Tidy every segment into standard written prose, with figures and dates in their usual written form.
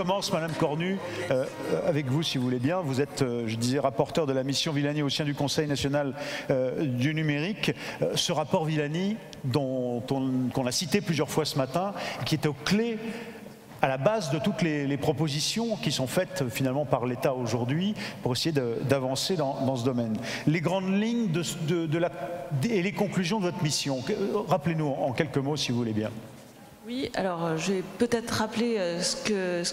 commence, Madame Cornu, avec vous, si vous voulez bien. Vous êtes, je disais, rapporteur de la mission Villani au sein du Conseil national du numérique. Ce rapport Villani, qu'on a cité plusieurs fois ce matin, qui est aux clés, à la base de toutes les propositions qui sont faites finalement par l'État aujourd'hui pour essayer d'avancer dans ce domaine. Les grandes lignes et les conclusions de votre mission, rappelez-nous en quelques mots, si vous voulez bien. Oui, alors je vais peut-être rappeler ce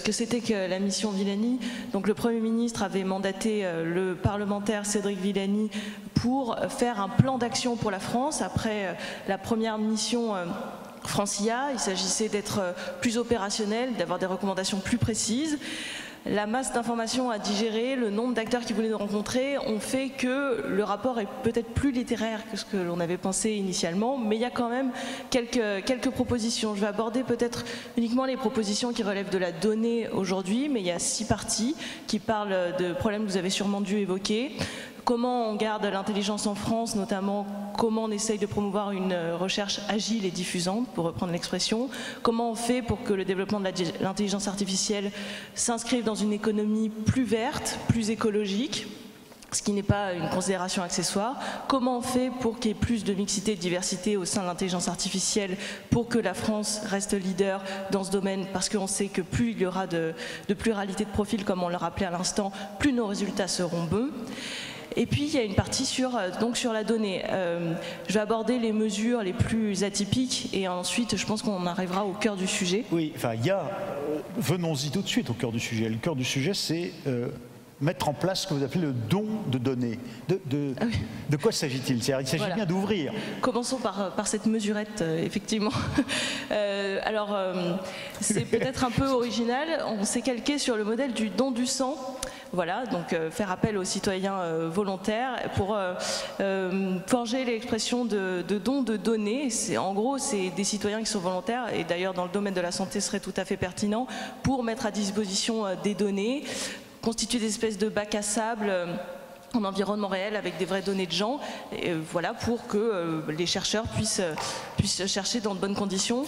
que c'était que la mission Villani. Donc le Premier ministre avait mandaté le parlementaire Cédric Villani pour faire un plan d'action pour la France après la première mission Francia. Il s'agissait d'être plus opérationnel, d'avoir des recommandations plus précises. La masse d'informations à digérer, le nombre d'acteurs qui voulaient nous rencontrer ont fait que le rapport est peut-être plus littéraire que ce que l'on avait pensé initialement, mais il y a quand même quelques propositions. Je vais aborder peut-être uniquement les propositions qui relèvent de la donnée aujourd'hui, mais il y a 6 parties qui parlent de problèmes que vous avez sûrement dû évoquer. Comment on garde l'intelligence en France, notamment comment on essaye de promouvoir une recherche agile et diffusante, pour reprendre l'expression. Comment on fait pour que le développement de l'intelligence artificielle s'inscrive dans une économie plus verte, plus écologique, ce qui n'est pas une considération accessoire. Comment on fait pour qu'il y ait plus de mixité et de diversité au sein de l'intelligence artificielle pour que la France reste leader dans ce domaine, parce qu'on sait que plus il y aura de pluralité de profils, comme on le rappelait à l'instant, plus nos résultats seront bons. Et puis il y a une partie sur la donnée. Je vais aborder les mesures les plus atypiques et ensuite je pense qu'on arrivera au cœur du sujet. Oui, enfin venons-y tout de suite au cœur du sujet. Le cœur du sujet, c'est mettre en place ce que vous appelez le don de données. De quoi s'agit-il? Il s'agit bien d'ouvrir. Commençons par cette mesurette, effectivement. C'est peut-être un peu original. On s'est calqué sur le modèle du don du sang. Voilà, donc faire appel aux citoyens volontaires pour forger l'expression de don de données. En gros, c'est des citoyens qui sont volontaires, et d'ailleurs dans le domaine de la santé ce serait tout à fait pertinent, pour mettre à disposition des données, constituer des espèces de bacs à sable en environnement réel avec des vraies données de gens, et voilà, pour que les chercheurs puissent chercher dans de bonnes conditions.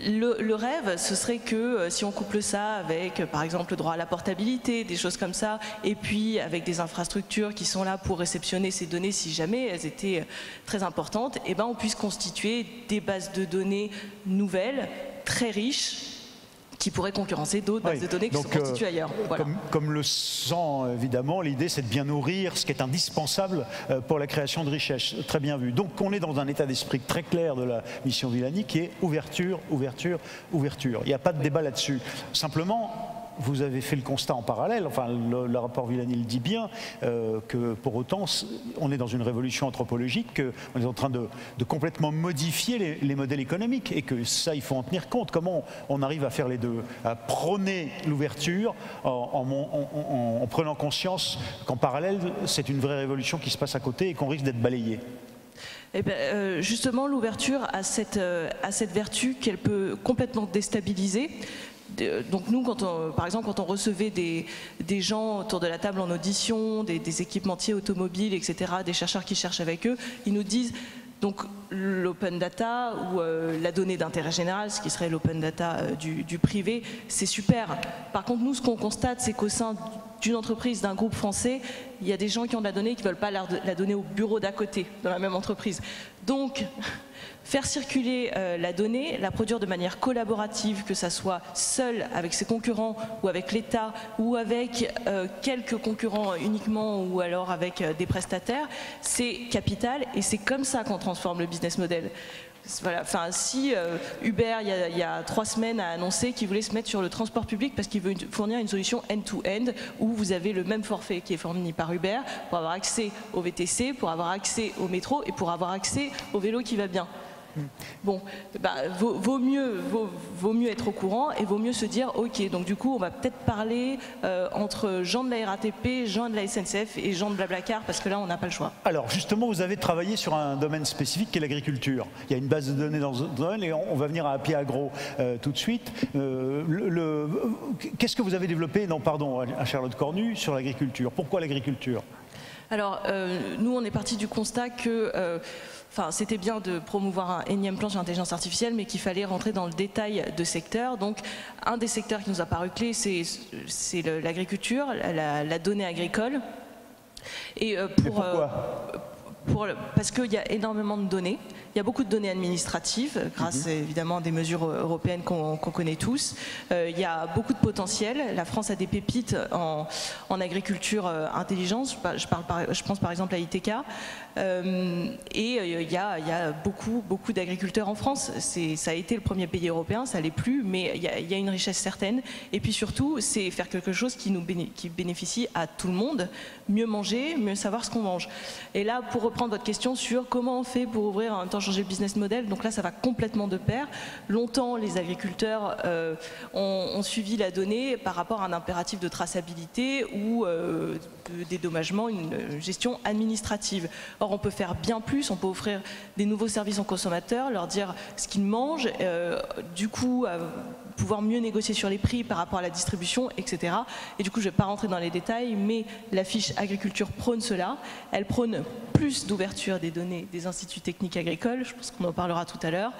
Le rêve, ce serait que si on couple ça avec, par exemple, le droit à la portabilité, des choses comme ça, et puis avec des infrastructures qui sont là pour réceptionner ces données si jamais elles étaient très importantes, et ben on puisse constituer des bases de données nouvelles, très riches, qui pourraient concurrencer d'autres bases de données qui sont constituées ailleurs. Voilà. Comme le sang, évidemment, l'idée c'est de bien nourrir ce qui est indispensable pour la création de richesses. Très bien vu. Donc on est dans un état d'esprit très clair de la mission Villani qui est ouverture, ouverture, ouverture. Il n'y a pas de débat là-dessus. Simplement, vous avez fait le constat en parallèle, enfin le rapport Villani le dit bien, que pour autant on est dans une révolution anthropologique, qu'on est en train de complètement modifier les modèles économiques, et que ça il faut en tenir compte. Comment on arrive à faire les deux, à prôner l'ouverture en prenant conscience qu'en parallèle c'est une vraie révolution qui se passe à côté et qu'on risque d'être balayé. Eh bien, justement, l'ouverture a cette vertu qu'elle peut complètement déstabiliser. Donc nous, par exemple, quand on recevait des gens autour de la table en audition, des équipementiers automobiles, etc., des chercheurs qui cherchent avec eux, ils nous disent donc l'open data ou la donnée d'intérêt général, ce qui serait l'open data du privé, c'est super. Par contre, nous, ce qu'on constate, c'est qu'au sein d'une entreprise, d'un groupe français, il y a des gens qui ont de la donnée qui ne veulent pas la donner au bureau d'à côté, dans la même entreprise. Donc, faire circuler la donnée, la produire de manière collaborative, que ça soit seul avec ses concurrents ou avec l'État ou avec quelques concurrents uniquement ou alors avec des prestataires, c'est capital, et c'est comme ça qu'on transforme le business model. Voilà. Enfin, si Uber, il y a 3 semaines, a annoncé qu'il voulait se mettre sur le transport public parce qu'il veut fournir une solution end-to-end où vous avez le même forfait qui est fourni par Uber pour avoir accès au VTC, pour avoir accès au métro et pour avoir accès au vélo qui va bien. Bon, vaut mieux être au courant, et vaut mieux se dire ok, donc du coup on va peut-être parler entre gens de la RATP, gens de la SNCF et gens de Blablacar, parce que là on n'a pas le choix. Alors justement, vous avez travaillé sur un domaine spécifique qui est l'agriculture. Il y a une base de données dans ce domaine, et on va venir à Happy Agro tout de suite. Qu'est-ce que vous avez développé, à Charlotte Cornu, sur l'agriculture? Pourquoi l'agriculture? Alors nous on est parti du constat que enfin, c'était bien de promouvoir un énième plan sur l'intelligence artificielle, mais qu'il fallait rentrer dans le détail de secteurs. Donc, un des secteurs qui nous a paru clé, c'est l'agriculture, la donnée agricole. Et parce qu'il y a énormément de données. Il y a beaucoup de données administratives, grâce évidemment à des mesures européennes qu'on connaît tous. Il y a beaucoup de potentiel. La France a des pépites en agriculture intelligente. Je pense par exemple à ITK. Et il y a beaucoup d'agriculteurs en France. Ça a été le premier pays européen, ça l'est plus, mais il y a une richesse certaine. Et puis surtout, c'est faire quelque chose qui bénéficie à tout le monde. Mieux manger, mieux savoir ce qu'on mange. Et là, pour reprendre votre question sur comment on fait pour ouvrir en même temps changer le business model, donc là ça va complètement de pair. Longtemps les agriculteurs ont suivi la donnée par rapport à un impératif de traçabilité ou de dédommagement, une gestion administrative. Or on peut faire bien plus, on peut offrir des nouveaux services aux consommateurs, leur dire ce qu'ils mangent, du coup pouvoir mieux négocier sur les prix par rapport à la distribution, etc. Et du coup je ne vais pas rentrer dans les détails, mais la fiche agriculture prône cela. Elle prône plus d'ouverture des données des instituts techniques agricoles, je pense qu'on en parlera tout à l'heure,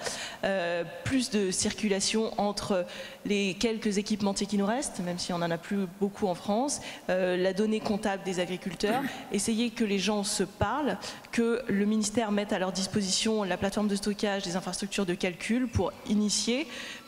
plus de circulation entre les quelques équipementiers qui nous restent, même si on n'en a plus beaucoup en France, la donnée comptable des agriculteurs, essayer que les gens se parlent, que le ministère mette à leur disposition la plateforme de stockage des infrastructures de calcul pour initier,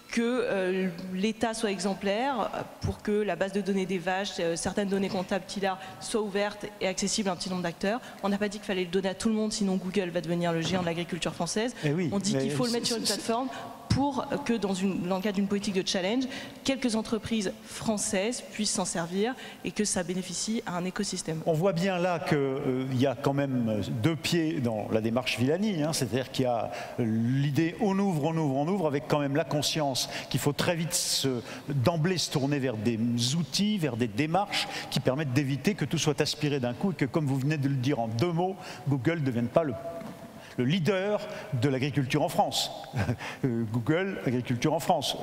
que l'État soit exemplaire pour que la base de données des vaches, certaines données comptables qu'il a, soient ouvertes et accessibles à un petit nombre d'acteurs. On n'a pas dit qu'il fallait le donner à tout le monde, sinon Google va devenir le géant de l'agriculture française. Oui, on dit qu'il faut le mettre sur une plateforme pour que dans le cadre d'une politique de challenge, quelques entreprises françaises puissent s'en servir et que ça bénéficie à un écosystème. On voit bien là qu'il y a quand même deux pieds dans la démarche Villani, hein, c'est-à-dire qu'il y a l'idée on ouvre, avec quand même la conscience qu'il faut très vite d'emblée se tourner vers des outils, vers des démarches qui permettent d'éviter que tout soit aspiré d'un coup et que, comme vous venez de le dire en 2 mots, Google ne devienne pas le leader de l'agriculture en France. Google, agriculture en France.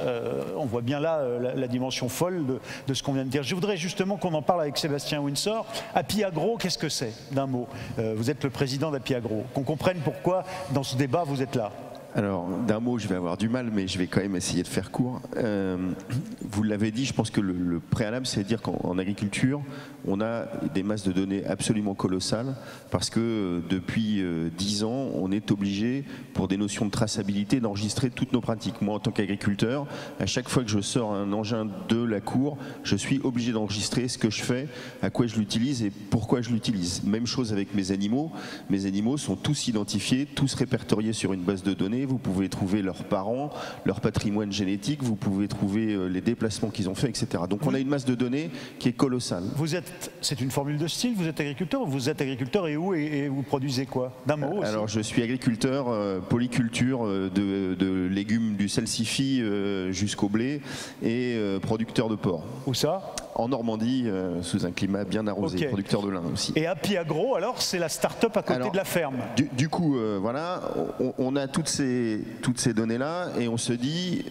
On voit bien là la dimension folle de ce qu'on vient de dire. Je voudrais justement qu'on en parle avec Sébastien Windsor. Happy Agro, qu'est-ce que c'est, d'un mot? Vous êtes le président d'Happy Agro. Qu'on comprenne pourquoi, dans ce débat, vous êtes là. Alors, d'un mot, je vais avoir du mal, mais je vais quand même essayer de faire court. Vous l'avez dit, je pense que le préalable, c'est de dire qu'en agriculture, on a des masses de données absolument colossales, parce que depuis 10 ans, on est obligé, pour des notions de traçabilité, d'enregistrer toutes nos pratiques. Moi, en tant qu'agriculteur, à chaque fois que je sors un engin de la cour, je suis obligé d'enregistrer ce que je fais, à quoi je l'utilise et pourquoi je l'utilise. Même chose avec mes animaux. Mes animaux sont tous identifiés, tous répertoriés sur une base de données. Vous pouvez trouver leurs parents, leur patrimoine génétique, vous pouvez trouver les déplacements qu'ils ont fait, etc. Donc on a une masse de données qui est colossale. C'est une formule de style, vous êtes agriculteur et où et vous produisez quoi? D'un mot aussi. Alors je suis agriculteur, polyculture de légumes du salsifis jusqu'au blé et producteur de porc. Où ça? En Normandie, sous un climat bien arrosé, okay. Producteur de lin aussi. Et Happy Agro, alors, c'est la start-up à côté de la ferme. Du coup, voilà, on a toutes ces données-là et on se dit,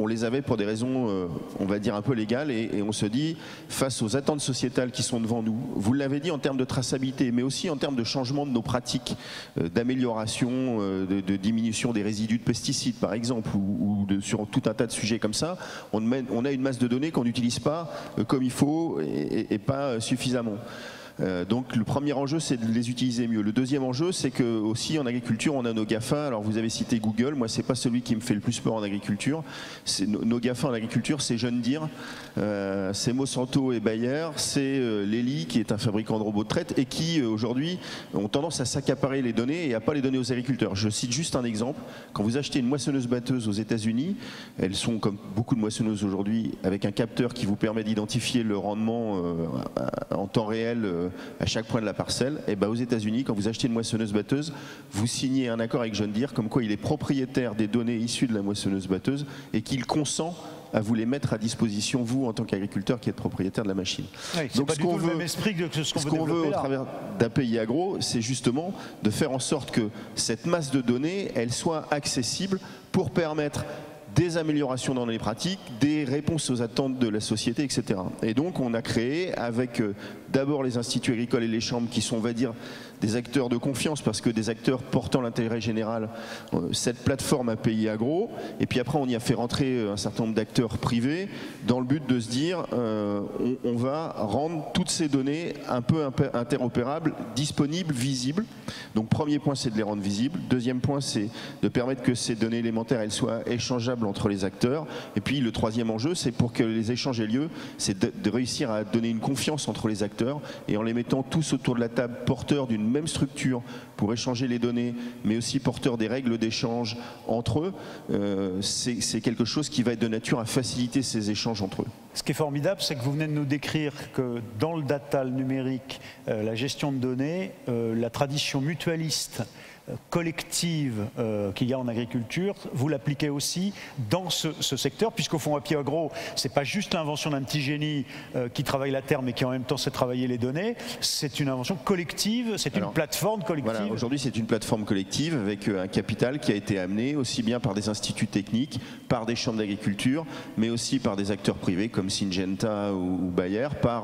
on les avait pour des raisons, on va dire, un peu légales et on se dit, face aux attentes sociétales qui sont devant nous, vous l'avez dit en termes de traçabilité, mais aussi en termes de changement de nos pratiques, d'amélioration, de diminution des résidus de pesticides, par exemple, ou sur tout un tas de sujets comme ça, on a une masse de données qu'on n'utilise pas comme il faut et pas suffisamment. Donc le premier enjeu, c'est de les utiliser mieux. Le deuxième enjeu, c'est que aussi en agriculture, on a nos GAFA. Alors vous avez cité Google, moi c'est pas celui qui me fait le plus peur en agriculture. Nos GAFA en agriculture, c'est John Deere, c'est Monsanto et Bayer, c'est Lely qui est un fabricant de robots de traite et qui aujourd'hui ont tendance à s'accaparer les données et à pas les donner aux agriculteurs. Je cite juste un exemple. Quand vous achetez une moissonneuse-batteuse aux États-Unis, elles sont comme beaucoup de moissonneuses aujourd'hui avec un capteur qui vous permet d'identifier le rendement en temps réel à chaque point de la parcelle. Et ben aux États-Unis, quand vous achetez une moissonneuse-batteuse, vous signez un accord avec John Deere comme quoi il est propriétaire des données issues de la moissonneuse-batteuse et qu'il consent à vous les mettre à disposition, vous, en tant qu'agriculteur qui êtes propriétaire de la machine. Oui, donc, ce qu'on veut, ce qu'on veut au travers d'API Agro, c'est justement de faire en sorte que cette masse de données, elle soit accessible pour permettre des améliorations dans les pratiques, des réponses aux attentes de la société, etc. Et donc on a créé avec d'abord les instituts agricoles et les chambres qui sont, on va dire, des acteurs de confiance, parce que des acteurs portant l'intérêt général, cette plateforme API Agro, et puis après on y a fait rentrer un certain nombre d'acteurs privés dans le but de se dire on va rendre toutes ces données un peu interopérables, disponibles, visibles. Donc premier point, c'est de les rendre visibles. Deuxième point, c'est de permettre que ces données élémentaires elles soient échangeables entre les acteurs. Et puis le troisième enjeu, c'est pour que les échanges aient lieu, c'est de réussir à donner une confiance entre les acteurs, et en les mettant tous autour de la table, porteurs d'une même structure pour échanger les données, mais aussi porteurs des règles d'échange entre eux, c'est quelque chose qui va être de nature à faciliter ces échanges entre eux. Ce qui est formidable, c'est que vous venez de nous décrire que dans le data, le numérique, la gestion de données, la tradition mutualiste collective qu'il y a en agriculture, vous l'appliquez aussi dans ce secteur, puisqu'au fond API Agro, c'est pas juste l'invention d'un petit génie qui travaille la terre mais qui en même temps sait travailler les données, c'est une invention collective, c'est une plateforme collective. Voilà, aujourd'hui c'est une plateforme collective avec un capital qui a été amené aussi bien par des instituts techniques, par des chambres d'agriculture, mais aussi par des acteurs privés comme Syngenta ou Bayer, par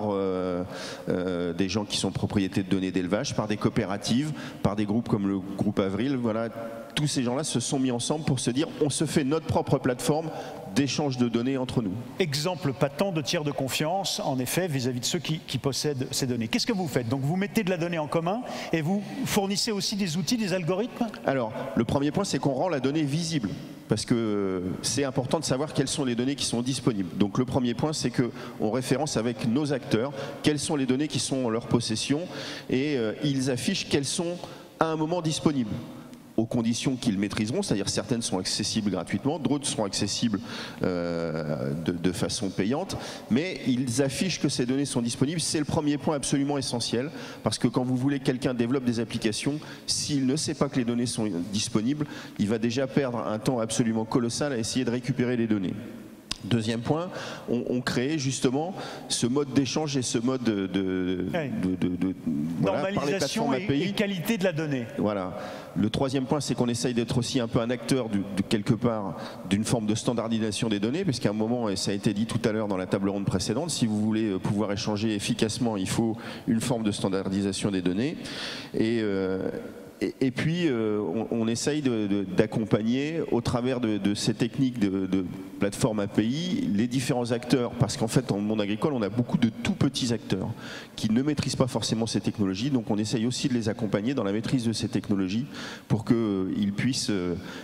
des gens qui sont propriétés de données d'élevage, par des coopératives, par des groupes comme le groupe Avril. Voilà, tous ces gens-là se sont mis ensemble pour se dire on se fait notre propre plateforme d'échange de données entre nous. Exemple patent de tiers de confiance, en effet, vis-à-vis de ceux qui possèdent ces données. Qu'est-ce que vous faites? Donc vous mettez de la donnée en commun et vous fournissez aussi des outils, des algorithmes? Alors, le premier point, c'est qu'on rend la donnée visible, parce que c'est important de savoir quelles sont les données qui sont disponibles. Donc le premier point, c'est qu'on référence avec nos acteurs quelles sont les données qui sont en leur possession, et ils affichent quelles sont à un moment disponibles, aux conditions qu'ils maîtriseront, c'est-à-dire certaines sont accessibles gratuitement, d'autres seront accessibles de façon payante, mais ils affichent que ces données sont disponibles. C'est le premier point absolument essentiel, parce que quand vous voulez que quelqu'un développe des applications, s'il ne sait pas que les données sont disponibles, il va déjà perdre un temps absolument colossal à essayer de récupérer les données. Deuxième point, on crée justement ce mode d'échange et ce mode normalisation voilà, et qualité de la donnée. Voilà. Le troisième point, c'est qu'on essaye d'être aussi un peu un acteur quelque part d'une forme de standardisation des données, parce qu'à un moment, et ça a été dit tout à l'heure dans la table ronde précédente, si vous voulez pouvoir échanger efficacement, il faut une forme de standardisation des données. Et puis, on essaye d'accompagner au travers de ces techniques de plateforme API les différents acteurs, parce qu'en fait, dans le monde agricole, on a beaucoup de tout petits acteurs qui ne maîtrisent pas forcément ces technologies, donc on essaye aussi de les accompagner dans la maîtrise de ces technologies pour qu'ils puissent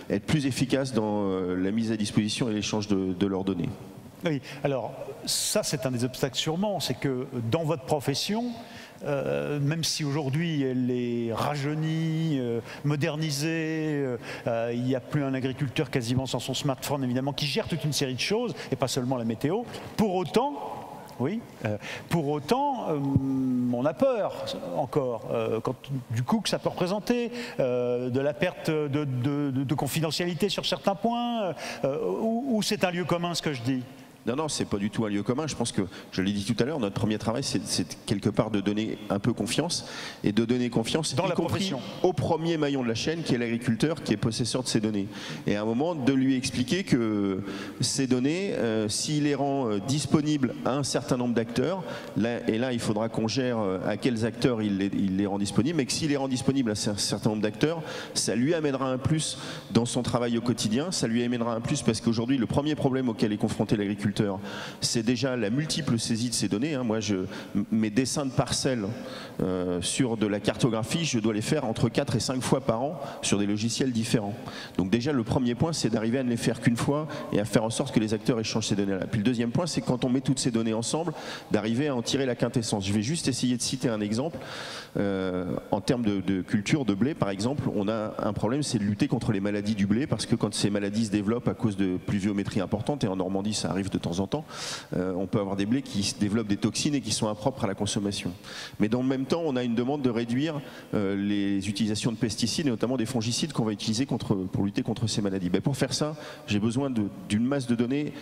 être plus efficaces dans la mise à disposition et l'échange de leurs données. Oui, alors ça c'est un des obstacles sûrement, c'est que dans votre profession, même si aujourd'hui elle est rajeunie, modernisée, il n'y a plus un agriculteur quasiment sans son smartphone évidemment qui gère toute une série de choses, et pas seulement la météo, pour autant, on a peur encore, du coût que ça peut représenter, de la perte de confidentialité sur certains points, ou c'est un lieu commun ce que je dis? Non, non, c'est pas du tout un lieu commun. Je pense que, je l'ai dit tout à l'heure, notre premier travail, c'est quelque part de donner un peu confiance, et de donner confiance, dans y la compris profession, au premier maillon de la chaîne, qui est l'agriculteur, qui est possesseur de ces données. Et à un moment, de lui expliquer que ces données, s'il les rend disponibles à un certain nombre d'acteurs, et là, il faudra qu'on gère à quels acteurs il les rend disponibles, mais que s'il les rend disponibles à un certain nombre d'acteurs, ça lui amènera un plus dans son travail au quotidien, ça lui amènera un plus parce qu'aujourd'hui, le premier problème auquel est confronté l'agriculteur, c'est déjà la multiple saisie de ces données. Moi, mes dessins de parcelles sur de la cartographie, je dois les faire entre 4 et 5 fois par an sur des logiciels différents. Donc déjà, le premier point, c'est d'arriver à ne les faire qu'une fois et à faire en sorte que les acteurs échangent ces données-là. Puis le deuxième point, c'est quand on met toutes ces données ensemble, d'arriver à en tirer la quintessence. Je vais juste essayer de citer un exemple. En termes de culture de blé, par exemple, on a un problème, c'est de lutter contre les maladies du blé, parce que quand ces maladies se développent à cause de pluviométrie importante, et en Normandie, ça arrive de temps en temps, on peut avoir des blés qui se développent des toxines et qui sont impropres à la consommation. Mais dans le même temps, on a une demande de réduire les utilisations de pesticides, et notamment des fongicides qu'on va utiliser pour lutter contre ces maladies. Pour faire ça, j'ai besoin d'une masse de données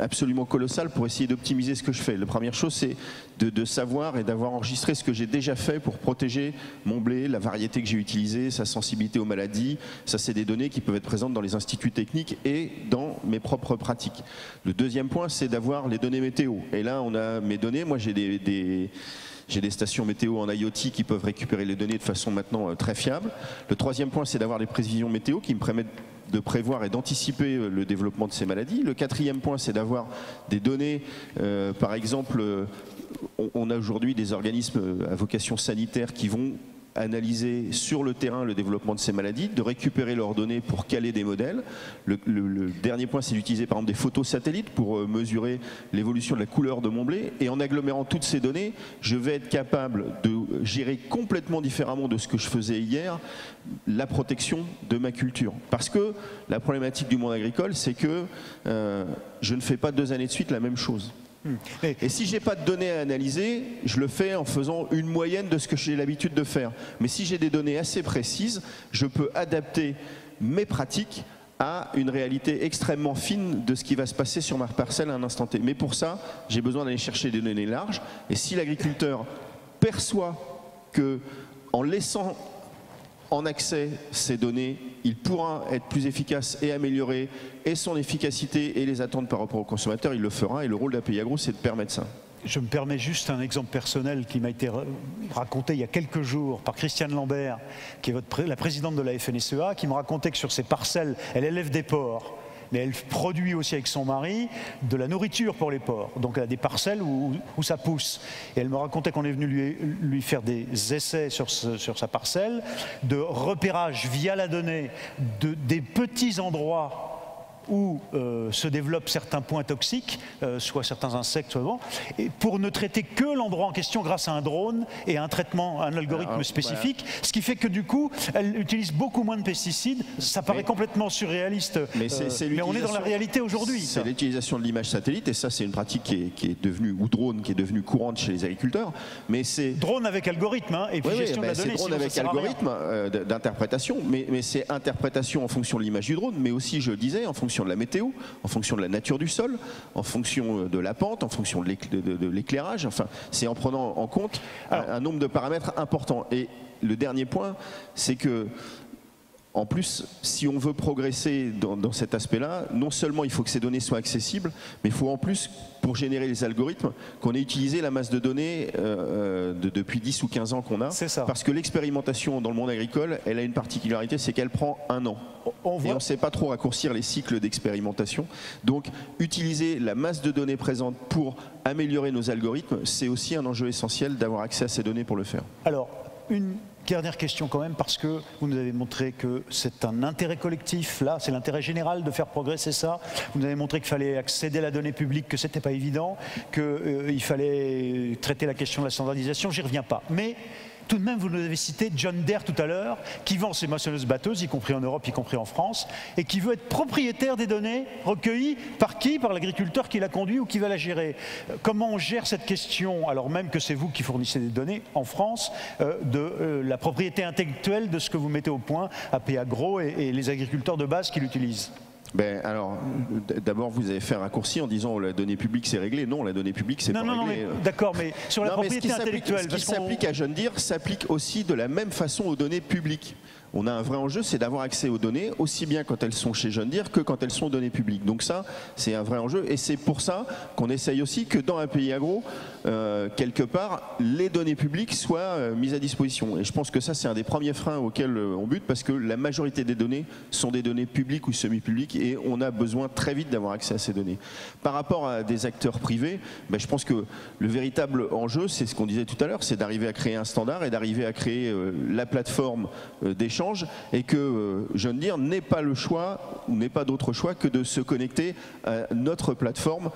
absolument colossal pour essayer d'optimiser ce que je fais. La première chose, c'est de savoir et d'avoir enregistré ce que j'ai déjà fait pour protéger mon blé, la variété que j'ai utilisée, sa sensibilité aux maladies. Ça, c'est des données qui peuvent être présentes dans les instituts techniques et dans mes propres pratiques. Le deuxième point, c'est d'avoir les données météo. Et là, on a mes données. Moi, j'ai J'ai des stations météo en IoT qui peuvent récupérer les données de façon maintenant très fiable. Le troisième point, c'est d'avoir des prévisions météo qui me permettent de prévoir et d'anticiper le développement de ces maladies. Le quatrième point, c'est d'avoir des données, par exemple, on a aujourd'hui des organismes à vocation sanitaire qui vont analyser sur le terrain le développement de ces maladies, de récupérer leurs données pour caler des modèles. Le dernier point, c'est d'utiliser par exemple des photos satellites pour mesurer l'évolution de la couleur de mon blé. Et en agglomérant toutes ces données, je vais être capable de gérer complètement différemment de ce que je faisais hier la protection de ma culture. Parce que la problématique du monde agricole, c'est que je ne fais pas 2 années de suite la même chose. Et si je n'ai pas de données à analyser, je le fais en faisant une moyenne de ce que j'ai l'habitude de faire. Mais si j'ai des données assez précises, je peux adapter mes pratiques à une réalité extrêmement fine de ce qui va se passer sur ma parcelle à un instant T. Mais pour ça, j'ai besoin d'aller chercher des données larges. Et si l'agriculteur perçoit que, en laissant en accès ces données, il pourra être plus efficace et améliorer et son efficacité et les attentes par rapport au consommateur, il le fera. Et le rôle d'API Agro, c'est de permettre ça. Je me permets juste un exemple personnel qui m'a été raconté il y a quelques jours par Christiane Lambert, qui est la présidente de la FNSEA, qui me racontait que sur ses parcelles, elle élève des porcs. Mais elle produit aussi avec son mari de la nourriture pour les porcs. Donc elle a des parcelles où ça pousse. Et elle me racontait qu'on est venu lui faire des essais sur sa parcelle, de repérage via la donnée des petits endroits où se développent certains points toxiques, soit certains insectes, soit bon, et pour ne traiter que l'endroit en question grâce à un drone et un traitement, un algorithme spécifique, ce qui fait que du coup, elle utilise beaucoup moins de pesticides. Ça paraît complètement surréaliste, mais on est dans la réalité aujourd'hui. C'est l'utilisation de l'image satellite, et ça c'est une pratique qui est devenue, ou drone, qui est devenue courante chez les agriculteurs. Mais c'est drone avec algorithme, hein, et puis gestion de la donnée. C'est drone avec algorithme d'interprétation, mais c'est interprétation en fonction de l'image du drone, mais aussi, je le disais, en fonction de la météo, en fonction de la nature du sol, en fonction de la pente, en fonction de l'éclairage. Enfin, c'est en prenant en compte un nombre de paramètres importants. Et le dernier point, c'est que en plus, si on veut progresser dans cet aspect-là, non seulement il faut que ces données soient accessibles, mais il faut en plus, pour générer les algorithmes, qu'on ait utilisé la masse de données depuis 10 ou 15 ans qu'on a. C'est ça. Parce que l'expérimentation dans le monde agricole, elle a une particularité, c'est qu'elle prend 1 an. Et on ne sait pas trop raccourcir les cycles d'expérimentation. Donc, utiliser la masse de données présente pour améliorer nos algorithmes, c'est aussi un enjeu essentiel d'avoir accès à ces données pour le faire. Alors, une dernière question quand même, parce que vous nous avez montré que c'est un intérêt collectif, là, c'est l'intérêt général de faire progresser ça. Vous nous avez montré qu'il fallait accéder à la donnée publique, que ce n'était pas évident, qu'il fallait traiter la question de la standardisation, j'y reviens pas. Mais tout de même, vous nous avez cité John Deere tout à l'heure, qui vend ses moissonneuses-batteuses, y compris en Europe, y compris en France, et qui veut être propriétaire des données recueillies par qui? Par l'agriculteur qui l'a conduit ou qui va la gérer. Comment on gère cette question, alors même que c'est vous qui fournissez des données en France, de la propriété intellectuelle de ce que vous mettez au point, API Agro et les agriculteurs de base qui l'utilisent? Alors, d'abord, vous avez fait un raccourci en disant oh, la donnée publique c'est réglé. Non, la donnée publique c'est pas réglé. D'accord, mais sur la propriété intellectuelle, ce qui s'applique à John Deere s'applique aussi de la même façon aux données publiques. On a un vrai enjeu, c'est d'avoir accès aux données, aussi bien quand elles sont chez John Deere que quand elles sont données publiques. Donc ça, c'est un vrai enjeu, et c'est pour ça qu'on essaye aussi que dans API Agro, quelque part, les données publiques soient mises à disposition. Et je pense que ça, c'est un des premiers freins auxquels on bute, parce que la majorité des données sont des données publiques ou semi-publiques, et on a besoin très vite d'avoir accès à ces données. Par rapport à des acteurs privés, je pense que le véritable enjeu, c'est ce qu'on disait tout à l'heure, c'est d'arriver à créer un standard et d'arriver à créer la plateforme d'échange, et que John Deere n'ait pas le choix, ou n'ait pas d'autre choix que de se connecter à notre plateforme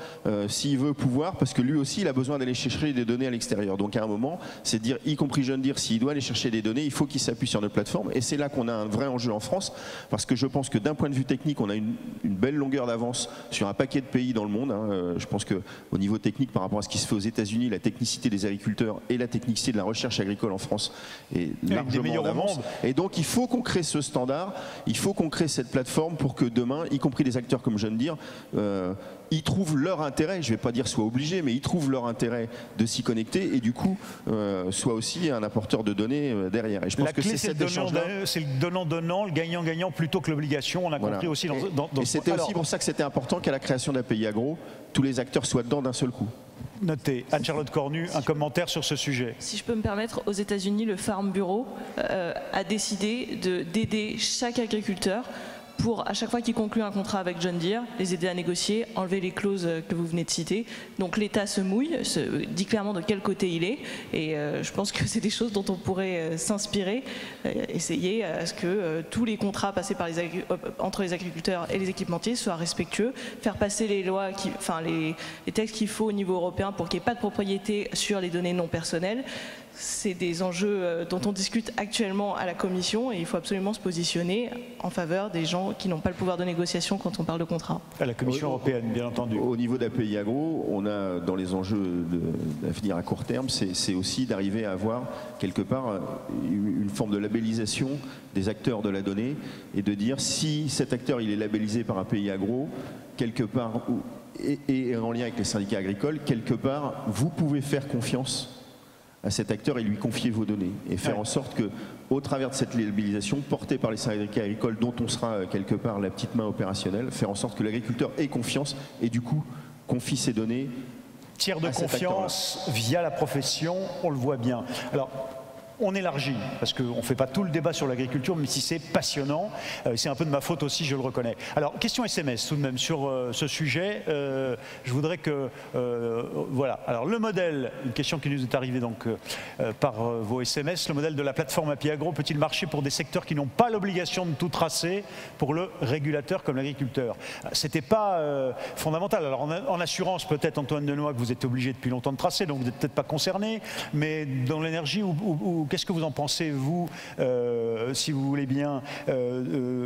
s'il veut pouvoir, parce que lui aussi il a besoin d'aller chercher des données à l'extérieur. Donc à un moment, c'est de dire, y compris John Deere, s'il doit aller chercher des données, il faut qu'il s'appuie sur notre plateforme, et c'est là qu'on a un vrai enjeu en France, parce que je pense que d'un point de vue technique, on a une belle longueur d'avance sur un paquet de pays dans le monde. Je pense qu'au niveau technique, par rapport à ce qui se fait aux États-Unis, la technicité des agriculteurs et la technicité de la recherche agricole en France est largement en avance. Et donc il faut qu'on crée ce standard, il faut qu'on crée cette plateforme pour que demain, y compris des acteurs comme John Deere, ils trouvent leur intérêt, je ne vais pas dire soient obligés, mais ils trouvent leur intérêt de s'y connecter, et du coup soient aussi un apporteur de données derrière. Et je pense la que clé, c'est le donnant-donnant, le gagnant-gagnant plutôt que l'obligation. On a compris aussi dans et c'était aussi pour ça que c'était important qu'à la création d'API Agro, tous les acteurs soient dedans d'un seul coup. Noté. Anne-Charlotte Cornu, un commentaire sur ce sujet. Si je peux me permettre, aux États-Unis, le Farm Bureau a décidé d'aider chaque agriculteur pour, à chaque fois qu'il conclut un contrat avec John Deere, les aider à négocier, enlever les clauses que vous venez de citer. Donc l'État se mouille, dit clairement de quel côté il est, et je pense que c'est des choses dont on pourrait s'inspirer, essayer à ce que tous les contrats passés par entre les agriculteurs et les équipementiers soient respectueux, faire passer les lois, les textes qu'il faut au niveau européen pour qu'il n'y ait pas de propriété sur les données non personnelles. C'est des enjeux dont on discute actuellement à la Commission et il faut absolument se positionner en faveur des gens qui n'ont pas le pouvoir de négociation quand on parle de contrat. À la Commission européenne, bien entendu. Au niveau d'API Agro, on a dans les enjeux d'avenir à court terme, c'est aussi d'arriver à avoir quelque part une forme de labellisation des acteurs de la donnée et de dire si cet acteur il est labellisé par API Agro, quelque part, et en lien avec les syndicats agricoles, quelque part, vous pouvez faire confiance à cet acteur et lui confier vos données et faire en sorte que, au travers de cette labellisation portée par les syndicats agricoles dont on sera quelque part la petite main opérationnelle, faire en sorte que l'agriculteur ait confiance et du coup confie ses données. Tiers de confiance via la profession, on le voit bien. Alors, on élargit, parce qu'on ne fait pas tout le débat sur l'agriculture, mais si c'est passionnant, c'est un peu de ma faute aussi, je le reconnais. Alors, question SMS tout de même sur ce sujet. Je voudrais que... voilà. Alors, le modèle, une question qui nous est arrivée donc, par vos SMS, le modèle de la plateforme API Agro peut-il marcher pour des secteurs qui n'ont pas l'obligation de tout tracer pour le régulateur comme l'agriculteur? C'était pas fondamental. Alors, en assurance, peut-être, Antoine Denoy, que vous êtes obligé depuis longtemps de tracer, donc vous n'êtes peut-être pas concerné, mais dans l'énergie, qu'est-ce que vous en pensez, vous, si vous voulez bien,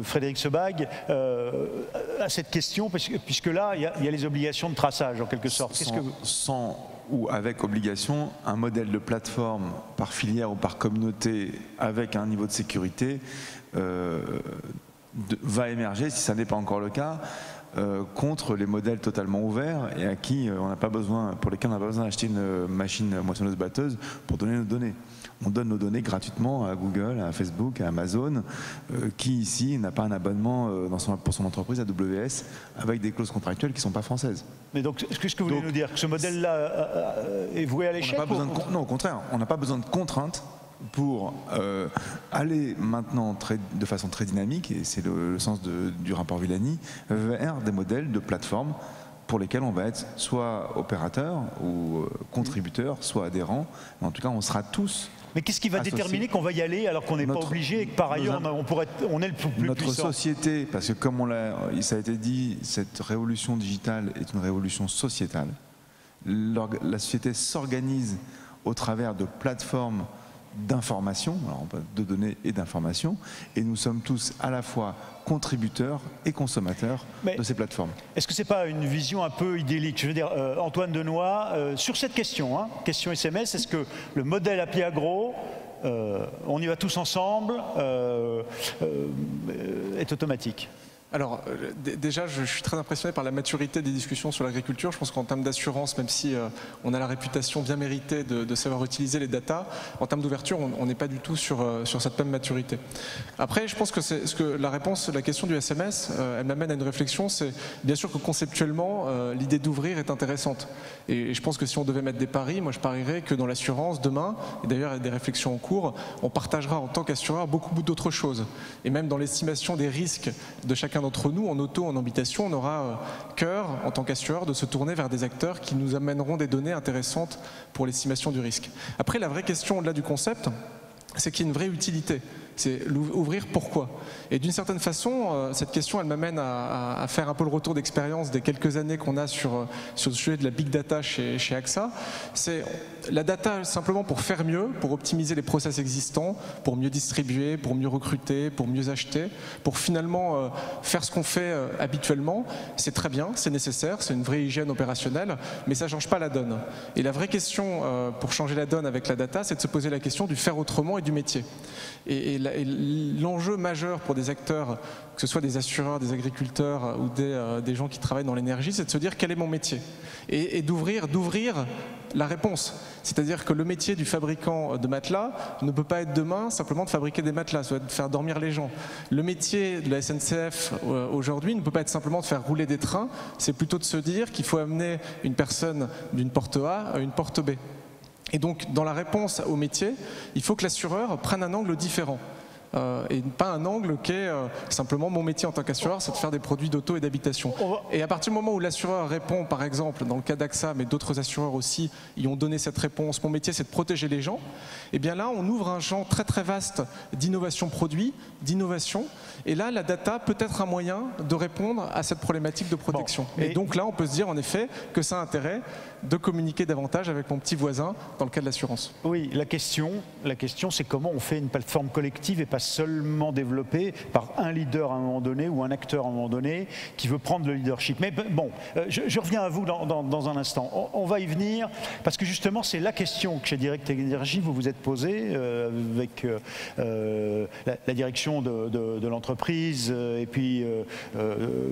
Frédéric Sebag, à cette question, puisque là, il y a les obligations de traçage, en quelque sorte. Sans ou avec obligation, un modèle de plateforme par filière ou par communauté avec un niveau de sécurité va émerger, si ça n'est pas encore le cas, contre les modèles totalement ouverts et à qui on n'a pas besoin, pour lesquels on n'a pas besoin d'acheter une machine moissonneuse-batteuse pour donner nos données. On donne nos données gratuitement à Google, à Facebook, à Amazon, qui ici n'a pas un abonnement pour son entreprise AWS avec des clauses contractuelles qui ne sont pas françaises. Mais donc, qu'est-ce que vous voulez nous dire? Que ce modèle-là est voué à l'échec? Non, au contraire, on n'a pas besoin de contraintes pour aller maintenant de façon très dynamique, et c'est le sens du rapport Villani, vers des modèles de plateforme pour lesquels on va être soit opérateur ou contributeur, soit adhérent. Mais en tout cas, on sera tous. Mais qu'est-ce qui va déterminer qu'on va y aller alors qu'on n'est pas obligé et que par ailleurs on est le plus puissant? Notre société, parce que comme ça a été dit, cette révolution digitale est une révolution sociétale. La société s'organise au travers de plateformes d'information, de données et d'information, et nous sommes tous à la fois contributeurs et consommateurs de ces plateformes. Est-ce que ce n'est pas une vision un peu idyllique? Je veux dire, Antoine Denoy, sur cette question, question SMS, est-ce que le modèle API Agro, on y va tous ensemble, est automatique? Alors, déjà, je suis très impressionné par la maturité des discussions sur l'agriculture. Je pense qu'en termes d'assurance, même si on a la réputation bien méritée de savoir utiliser les datas, en termes d'ouverture, on n'est pas du tout sur cette même maturité. Après, je pense que la réponse, la question du SMS, elle m'amène à une réflexion. C'est bien sûr que conceptuellement, l'idée d'ouvrir est intéressante. Et je pense que si on devait mettre des paris, moi je parierais que dans l'assurance, demain, et d'ailleurs il y a des réflexions en cours, on partagera en tant qu'assureur beaucoup d'autres choses. Et même dans l'estimation des risques de chacun d'entre nous, en auto, en habitation, on aura cœur, en tant qu'assureur, de se tourner vers des acteurs qui nous amèneront des données intéressantes pour l'estimation du risque. Après, la vraie question au-delà du concept, c'est qu'il y a une vraie utilité. C'est ouvrir pourquoi. Et d'une certaine façon, cette question, elle m'amène à faire un peu le retour d'expérience des quelques années qu'on a sur le sujet de la big data chez AXA. C'est la data simplement pour faire mieux, pour optimiser les process existants, pour mieux distribuer, pour mieux recruter, pour mieux acheter, pour finalement faire ce qu'on fait habituellement. C'est très bien, c'est nécessaire, c'est une vraie hygiène opérationnelle, mais ça ne change pas la donne. Et la vraie question pour changer la donne avec la data, c'est de se poser la question du faire autrement et du métier. Et l'enjeu majeur pour des acteurs, que ce soit des assureurs, des agriculteurs ou des gens qui travaillent dans l'énergie, c'est de se dire quel est mon métier et d'ouvrir la réponse. C'est-à-dire que le métier du fabricant de matelas ne peut pas être demain simplement de fabriquer des matelas, ça doit être de faire dormir les gens. Le métier de la SNCF aujourd'hui ne peut pas être simplement de faire rouler des trains, c'est plutôt de se dire qu'il faut amener une personne d'une porte A à une porte B. Et donc, dans la réponse au métier, il faut que l'assureur prenne un angle différent. Et pas un angle qui est simplement mon métier en tant qu'assureur, c'est de faire des produits d'auto et d'habitation. Et à partir du moment où l'assureur répond, par exemple, dans le cas d'AXA, mais d'autres assureurs aussi y ont donné cette réponse, mon métier c'est de protéger les gens, et bien là on ouvre un champ très très vaste d'innovation produit, d'innovation, et là la data peut être un moyen de répondre à cette problématique de protection. Et donc là on peut se dire en effet que ça a intérêt de communiquer davantage avec mon petit voisin dans le cas de l'assurance. Oui, la question c'est comment on fait une plateforme collective et pas seulement développée par un leader à un moment donné ou un acteur à un moment donné qui veut prendre le leadership. Mais bon, je reviens à vous dans un instant. On va y venir parce que justement c'est la question que chez Direct Energy vous vous êtes posée avec la direction de l'entreprise et puis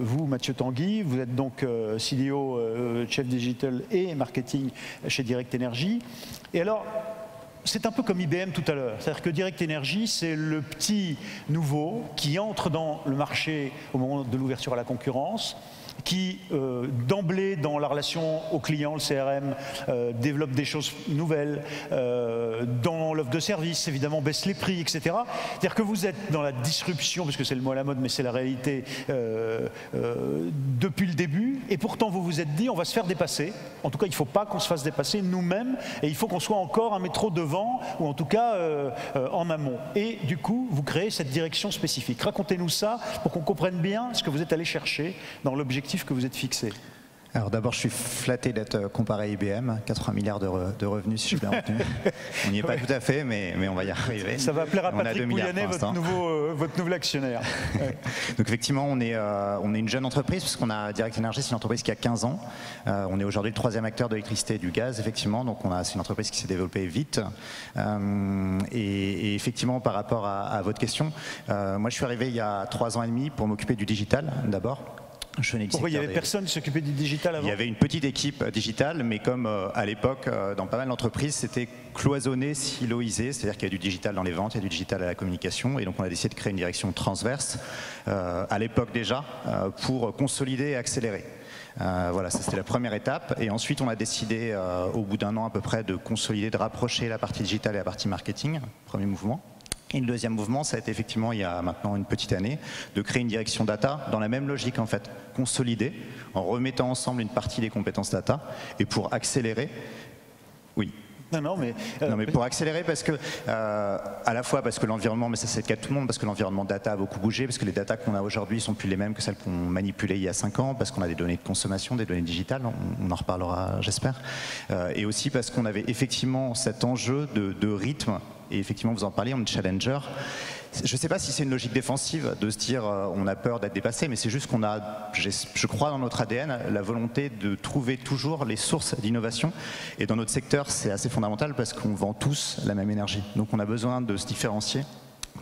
vous, Mathieu Tanguy, vous êtes donc CDO, chef digital et marketing chez Direct Energy. Et alors, c'est un peu comme IBM tout à l'heure. C'est-à-dire que Direct Energy, c'est le petit nouveau qui entre dans le marché au moment de l'ouverture à la concurrence, qui d'emblée dans la relation au client, le CRM, développe des choses nouvelles, dans l'offre de service, évidemment baisse les prix, etc. C'est-à-dire que vous êtes dans la disruption, parce que c'est le mot à la mode, mais c'est la réalité, depuis le début, et pourtant vous vous êtes dit on va se faire dépasser. En tout cas, il ne faut pas qu'on se fasse dépasser nous-mêmes, et il faut qu'on soit encore un métro devant, ou en tout cas en amont. Et du coup, vous créez cette direction spécifique. Racontez-nous ça pour qu'on comprenne bien ce que vous êtes allé chercher dans l'objectif que vous êtes fixé. Alors d'abord, je suis flatté d'être comparé à IBM, 80 milliards de revenus si je bien retenu. On n'y est pas tout à fait, mais on va y arriver. Ça va plaire à Patrick Pouyanné, votre nouvel actionnaire. Ouais. Donc effectivement, on est une jeune entreprise, parce qu'on a Direct Energy, c'est une entreprise qui a 15 ans. On est aujourd'hui le 3e acteur de l'électricité et du gaz, effectivement. Donc c'est une entreprise qui s'est développée vite. Et effectivement, par rapport à votre question, moi je suis arrivé il y a 3 ans et demi pour m'occuper du digital d'abord. Pourquoi il n'y avait personne qui s'occupait du digital avant? Il y avait une petite équipe digitale, mais comme à l'époque, dans pas mal d'entreprises, c'était cloisonné, siloisé, c'est-à-dire qu'il y a du digital dans les ventes, il y a du digital à la communication, et donc on a décidé de créer une direction transverse, à l'époque déjà, pour consolider et accélérer. Voilà, ça c'était la première étape, et ensuite on a décidé, au bout d'un an à peu près, de consolider, de rapprocher la partie digitale et la partie marketing, premier mouvement. Et le deuxième mouvement, ça a été effectivement, il y a maintenant une petite année, de créer une direction data dans la même logique en fait, consolider, en remettant ensemble une partie des compétences data, et pour accélérer, oui. Non, mais pour accélérer, parce que, à la fois parce que l'environnement, mais ça c'est le cas de tout le monde, parce que l'environnement data a beaucoup bougé, parce que les data qu'on a aujourd'hui sont plus les mêmes que celles qu'on manipulait il y a 5 ans, parce qu'on a des données de consommation, des données digitales, on en reparlera j'espère, et aussi parce qu'on avait effectivement cet enjeu de rythme, et effectivement vous en parliez, on est challenger. Je ne sais pas si c'est une logique défensive de se dire on a peur d'être dépassé, mais c'est juste qu'on a, je crois dans notre ADN, la volonté de trouver toujours les sources d'innovation. Et dans notre secteur, c'est assez fondamental parce qu'on vend tous la même énergie. Donc on a besoin de se différencier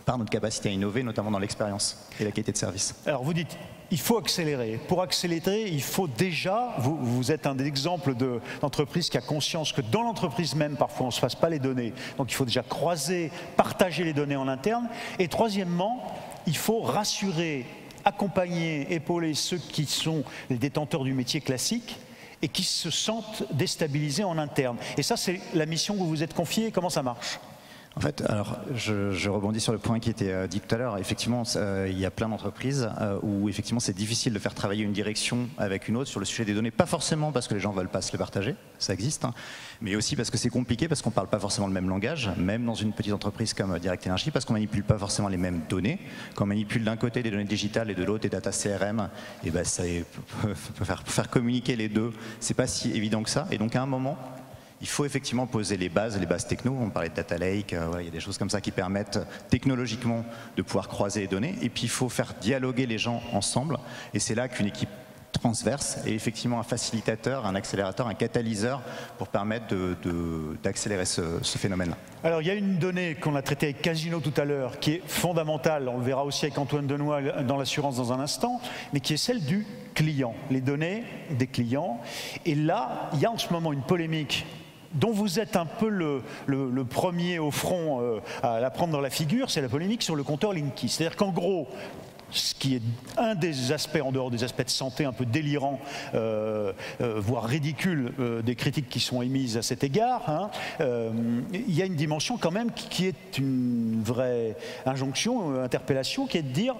par notre capacité à innover, notamment dans l'expérience et la qualité de service. Alors vous dites, il faut accélérer. Pour accélérer, il faut déjà, vous êtes un exemple d'entreprise qui a conscience que dans l'entreprise même, parfois on ne se fasse pas les données. Donc il faut déjà croiser, partager les données en interne. Et troisièmement, il faut rassurer, accompagner, épauler ceux qui sont les détenteurs du métier classique et qui se sentent déstabilisés en interne. Et ça, c'est la mission que vous vous êtes confiée. Comment ça marche ? En fait, alors je rebondis sur le point qui était dit tout à l'heure. Effectivement, il y a plein d'entreprises où effectivement c'est difficile de faire travailler une direction avec une autre sur le sujet des données. Pas forcément parce que les gens ne veulent pas se les partager, ça existe, hein, mais aussi parce que c'est compliqué, parce qu'on ne parle pas forcément le même langage, même dans une petite entreprise comme Direct Energy, parce qu'on ne manipule pas forcément les mêmes données. Quand on manipule d'un côté des données digitales et de l'autre des data CRM, et ben ça peut faire communiquer les deux. C'est pas si évident que ça. Et donc à un moment, il faut effectivement poser les bases techno. On parlait de data lake, il y a des choses comme ça qui permettent technologiquement de pouvoir croiser les données. Et puis il faut faire dialoguer les gens ensemble. Et c'est là qu'une équipe transverse est effectivement un facilitateur, un accélérateur, un catalyseur pour permettre d'accélérer ce phénomène-là. Alors il y a une donnée qu'on a traitée avec Casino tout à l'heure qui est fondamentale, on le verra aussi avec Antoine Denoy dans l'assurance dans un instant, mais qui est celle du client, les données des clients. Et là, il y a en ce moment une polémique dont vous êtes un peu le premier au front à la prendre dans la figure, c'est la polémique sur le compteur Linky. C'est-à-dire qu'en gros, ce qui est un des aspects, en dehors des aspects de santé un peu délirants, voire ridicules, des critiques qui sont émises à cet égard, hein, il y a une dimension quand même qui est une vraie injonction, interpellation, qui est de dire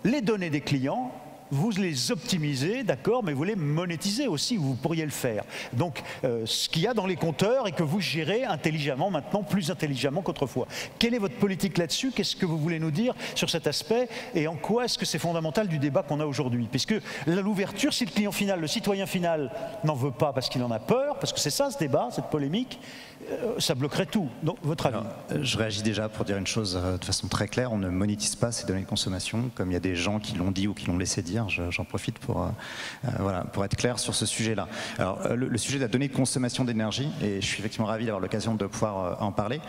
les données des clients, vous les optimisez, d'accord, mais vous les monétisez aussi, vous pourriez le faire. Donc, ce qu'il y a dans les compteurs et que vous gérez intelligemment maintenant, plus intelligemment qu'autrefois. Quelle est votre politique là-dessus? Qu'est-ce que vous voulez nous dire sur cet aspect? Et en quoi est-ce que c'est fondamental du débat qu'on a aujourd'hui? Puisque l'ouverture, si le client final, le citoyen final, n'en veut pas parce qu'il en a peur, parce que c'est ça ce débat, cette polémique, ça bloquerait tout. Donc, votre avis? Alors, je réagis déjà pour dire une chose de façon très claire, on ne monétise pas ces données de consommation, comme il y a des gens qui l'ont dit ou qui l'ont laissé dire. J'en profite pour être clair sur ce sujet-là. Alors, le sujet de la donnée de consommation d'énergie, et je suis effectivement ravi d'avoir l'occasion de pouvoir en parler,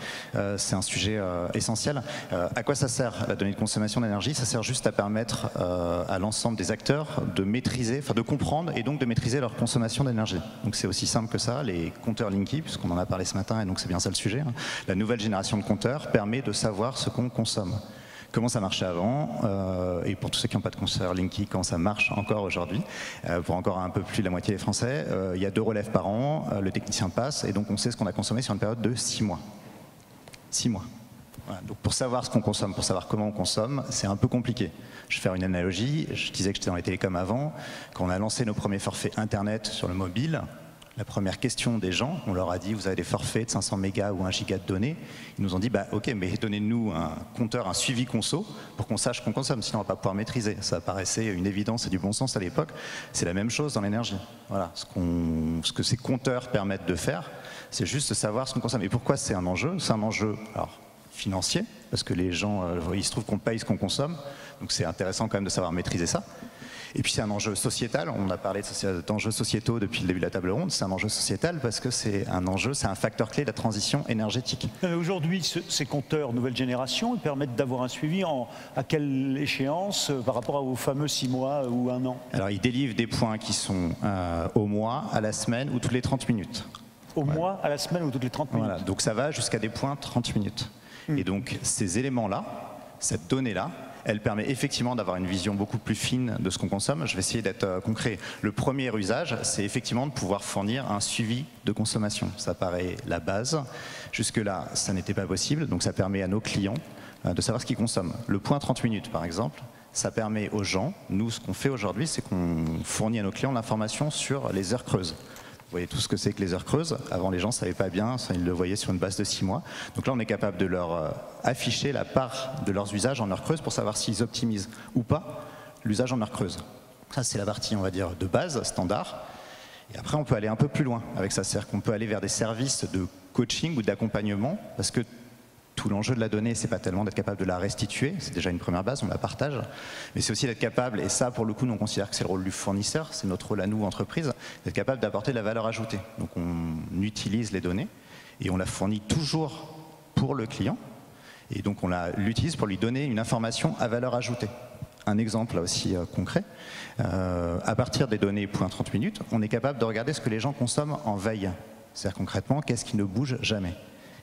c'est un sujet essentiel. À quoi ça sert la donnée de consommation d'énergie? Ça sert juste à permettre à l'ensemble des acteurs de maîtriser, enfin de comprendre et donc de maîtriser leur consommation d'énergie. Donc c'est aussi simple que ça, les compteurs Linky, puisqu'on en a parlé ce matin, et donc c'est bien ça le sujet. Hein. La nouvelle génération de compteurs permet de savoir ce qu'on consomme. Comment ça marchait avant, et pour tous ceux qui n'ont pas de compteur Linky, comment ça marche encore aujourd'hui, pour encore un peu plus de la moitié des Français, il y a 2 relèves par an, le technicien passe, et donc on sait ce qu'on a consommé sur une période de 6 mois. 6 mois. Voilà, donc pour savoir ce qu'on consomme, pour savoir comment on consomme, c'est un peu compliqué. Je vais faire une analogie, je disais que j'étais dans les télécoms avant, quand on a lancé nos premiers forfaits Internet sur le mobile, la première question des gens, on leur a dit vous avez des forfaits de 500 mégas ou 1 giga de données. Ils nous ont dit bah, ok, mais donnez-nous un compteur, un suivi conso pour qu'on sache qu'on consomme, sinon on ne va pas pouvoir maîtriser. Ça paraissait une évidence et du bon sens à l'époque. C'est la même chose dans l'énergie. Voilà, ce que ces compteurs permettent de faire, c'est juste de savoir ce qu'on consomme. Et pourquoi c'est un enjeu? C'est un enjeu alors, financier, parce que les gens, il se trouve qu'on paye ce qu'on consomme, donc c'est intéressant quand même de savoir maîtriser ça. Et puis c'est un enjeu sociétal, on a parlé d'enjeux sociétaux depuis le début de la table ronde, c'est un enjeu sociétal parce que c'est un enjeu, c'est un facteur clé de la transition énergétique. Aujourd'hui, ces compteurs nouvelle génération, ils permettent d'avoir un suivi à quelle échéance par rapport aux fameux 6 mois ou 1 an? Alors ils délivrent des points qui sont au mois, à la semaine ou toutes les 30 minutes. Au mois, à la semaine ou toutes les 30 minutes. Voilà, donc ça va jusqu'à des points 30 minutes. Et donc ces éléments-là, cette donnée-là, elle permet effectivement d'avoir une vision beaucoup plus fine de ce qu'on consomme. Je vais essayer d'être concret. Le premier usage, c'est effectivement de pouvoir fournir un suivi de consommation. Ça paraît la base. Jusque-là, ça n'était pas possible. Donc ça permet à nos clients de savoir ce qu'ils consomment. Le point 30 minutes, par exemple, ça permet aux gens, nous, ce qu'on fait aujourd'hui, c'est qu'on fournit à nos clients l'information sur les heures creuses. Vous voyez tout ce que c'est que les heures creuses. Avant, les gens ne savaient pas bien, ça, ils le voyaient sur une base de 6 mois. Donc là, on est capable de leur afficher la part de leurs usages en heures creuses pour savoir s'ils optimisent ou pas l'usage en heures creuses. Ça, c'est la partie, on va dire, de base, standard. Et après, on peut aller un peu plus loin avec ça. C'est-à-dire qu'on peut aller vers des services de coaching ou d'accompagnement, parce que tout l'enjeu de la donnée, c'est pas tellement d'être capable de la restituer, c'est déjà une première base, on la partage, mais c'est aussi d'être capable, et ça pour le coup nous on considère que c'est le rôle du fournisseur, c'est notre rôle à nous, entreprise, d'être capable d'apporter de la valeur ajoutée. Donc on utilise les données et on la fournit toujours pour le client, et donc on l'utilise pour lui donner une information à valeur ajoutée. Un exemple là aussi concret, à partir des données point 30 minutes, on est capable de regarder ce que les gens consomment en veille. C'est-à-dire concrètement, qu'est-ce qui ne bouge jamais?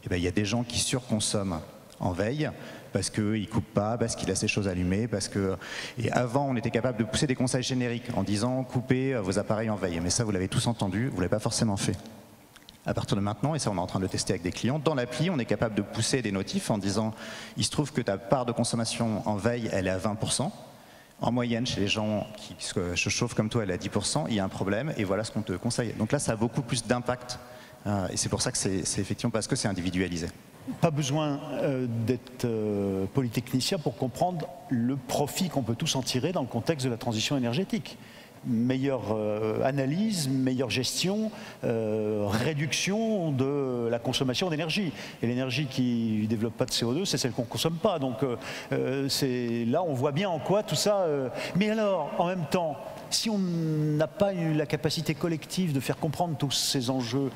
Eh bien, il y a des gens qui surconsomment en veille parce qu'ils ne coupent pas, parce qu'ils laissent les choses allumées, parce que... Et avant, on était capable de pousser des conseils génériques en disant « coupez vos appareils en veille ». Mais ça, vous l'avez tous entendu, vous ne l'avez pas forcément fait. À partir de maintenant, et ça on est en train de le tester avec des clients, dans l'appli, on est capable de pousser des notifs en disant « il se trouve que ta part de consommation en veille, elle est à 20%. En moyenne, chez les gens qui se chauffent comme toi, elle est à 10%, il y a un problème, et voilà ce qu'on te conseille. » Donc là, ça a beaucoup plus d'impact. Et c'est pour ça que c'est effectivement parce que c'est individualisé. Pas besoin d'être polytechnicien pour comprendre le profit qu'on peut tous en tirer dans le contexte de la transition énergétique. Meilleure analyse, meilleure gestion, réduction de la consommation d'énergie. Et l'énergie qui ne développe pas de CO2, c'est celle qu'on ne consomme pas. Donc là, on voit bien en quoi tout ça... Mais alors, en même temps, si on n'a pas eu la capacité collective de faire comprendre tous ces enjeux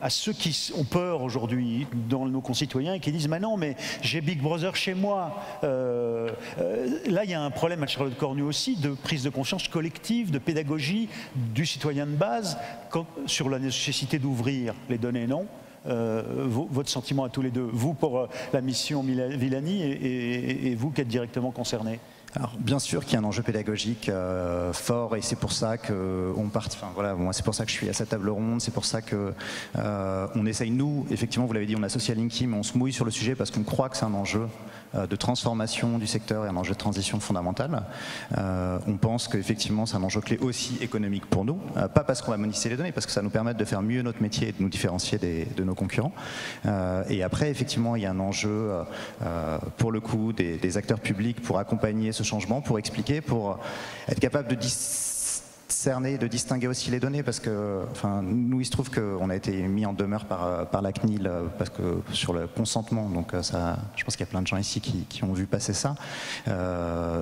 à ceux qui ont peur aujourd'hui dans nos concitoyens et qui disent « mais non, mais j'ai Big Brother chez moi ». Là, il y a un problème à Charlotte Cornu aussi de prise de conscience collective, de pédagogie du citoyen de base sur la nécessité d'ouvrir les données, non ? votre sentiment à tous les deux, vous pour la mission Villani et vous qui êtes directement concernés? Alors, bien sûr qu'il y a un enjeu pédagogique fort et c'est pour ça que moi c'est pour ça que je suis à cette table ronde, c'est pour ça que on essaye, nous, effectivement, vous l'avez dit, on associe à Linky, mais on se mouille sur le sujet parce qu'on croit que c'est un enjeu de transformation du secteur et un enjeu de transition fondamentale. On pense qu'effectivement c'est un enjeu clé aussi économique pour nous, pas parce qu'on va monétiser les données, parce que ça nous permet de faire mieux notre métier et de nous différencier de nos concurrents. Et après, effectivement, il y a un enjeu pour le coup des acteurs publics pour accompagner ce changement, pour expliquer, pour être capable de discerner, de distinguer aussi les données, parce que nous il se trouve qu'on a été mis en demeure par la CNIL parce que sur le consentement, donc ça, je pense qu'il y a plein de gens ici qui ont vu passer ça.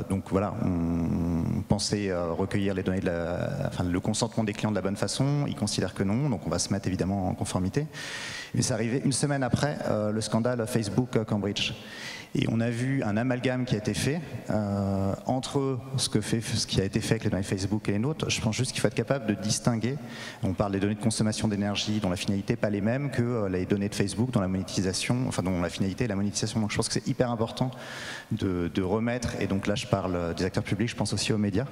Donc voilà, on pensait recueillir les données le consentement des clients de la bonne façon. Ils considèrent que non, donc on va se mettre évidemment en conformité. Mais c'est arrivé une semaine après le scandale Facebook Cambridge. Et on a vu un amalgame qui a été fait entre ce qui a été fait avec les données Facebook et les nôtres. Je pense juste qu'il faut être capable de distinguer. On parle des données de consommation d'énergie dont la finalité n'est pas les mêmes que les données de Facebook dont la monétisation, dont la finalité est la monétisation. Donc je pense que c'est hyper important de remettre, et donc là je parle des acteurs publics, je pense aussi aux médias.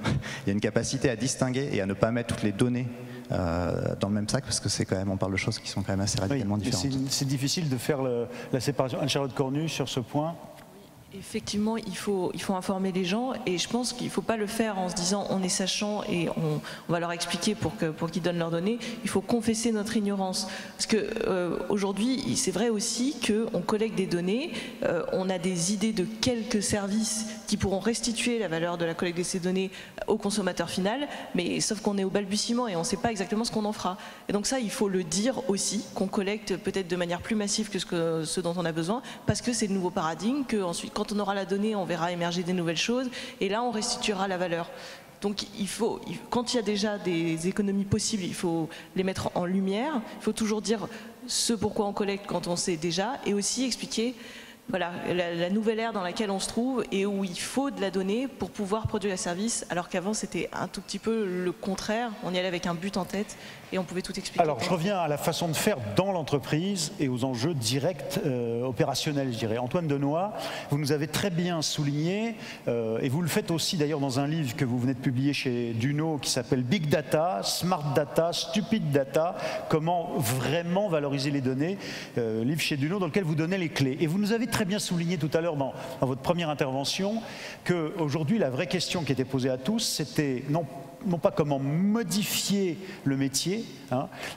Il y a une capacité à distinguer et à ne pas mettre toutes les données dans le même sac, parce que c'est quand même, on parle de choses qui sont quand même assez radicalement différentes. C'est difficile de faire la séparation. Anne-Charlotte Cornu, sur ce point. Effectivement, il faut informer les gens, et je pense qu'il ne faut pas le faire en se disant on est sachant et on va leur expliquer pour qu'ils donnent leurs données. Il faut confesser notre ignorance. Parce qu'aujourd'hui, c'est vrai aussi qu'on collecte des données, on a des idées de quelques services qui pourront restituer la valeur de la collecte de ces données au consommateur final, mais sauf qu'on est au balbutiement et on ne sait pas exactement ce qu'on en fera. Et donc ça, il faut le dire aussi, qu'on collecte peut-être de manière plus massive que ce dont on a besoin, parce que c'est le nouveau paradigme, qu'ensuite, quand on aura la donnée, on verra émerger des nouvelles choses, et là, on restituera la valeur. Donc quand il y a déjà des économies possibles, il faut les mettre en lumière, il faut toujours dire ce pourquoi on collecte quand on sait déjà, et aussi expliquer voilà, la nouvelle ère dans laquelle on se trouve et où il faut de la donnée pour pouvoir produire un service, alors qu'avant c'était un tout petit peu le contraire, on y allait avec un but en tête et on pouvait tout expliquer. Alors je reviens à la façon de faire dans l'entreprise et aux enjeux directs opérationnels, je dirais. Antoine Denoy, vous nous avez très bien souligné, et vous le faites aussi d'ailleurs dans un livre que vous venez de publier chez Duno qui s'appelle Big Data, Smart Data, Stupid Data, comment vraiment valoriser les données, livre chez Duno dans lequel vous donnez les clés. Et vous nous avez très bien souligné tout à l'heure dans votre première intervention qu'aujourd'hui la vraie question qui était posée à tous, c'était non pas comment modifier le métier,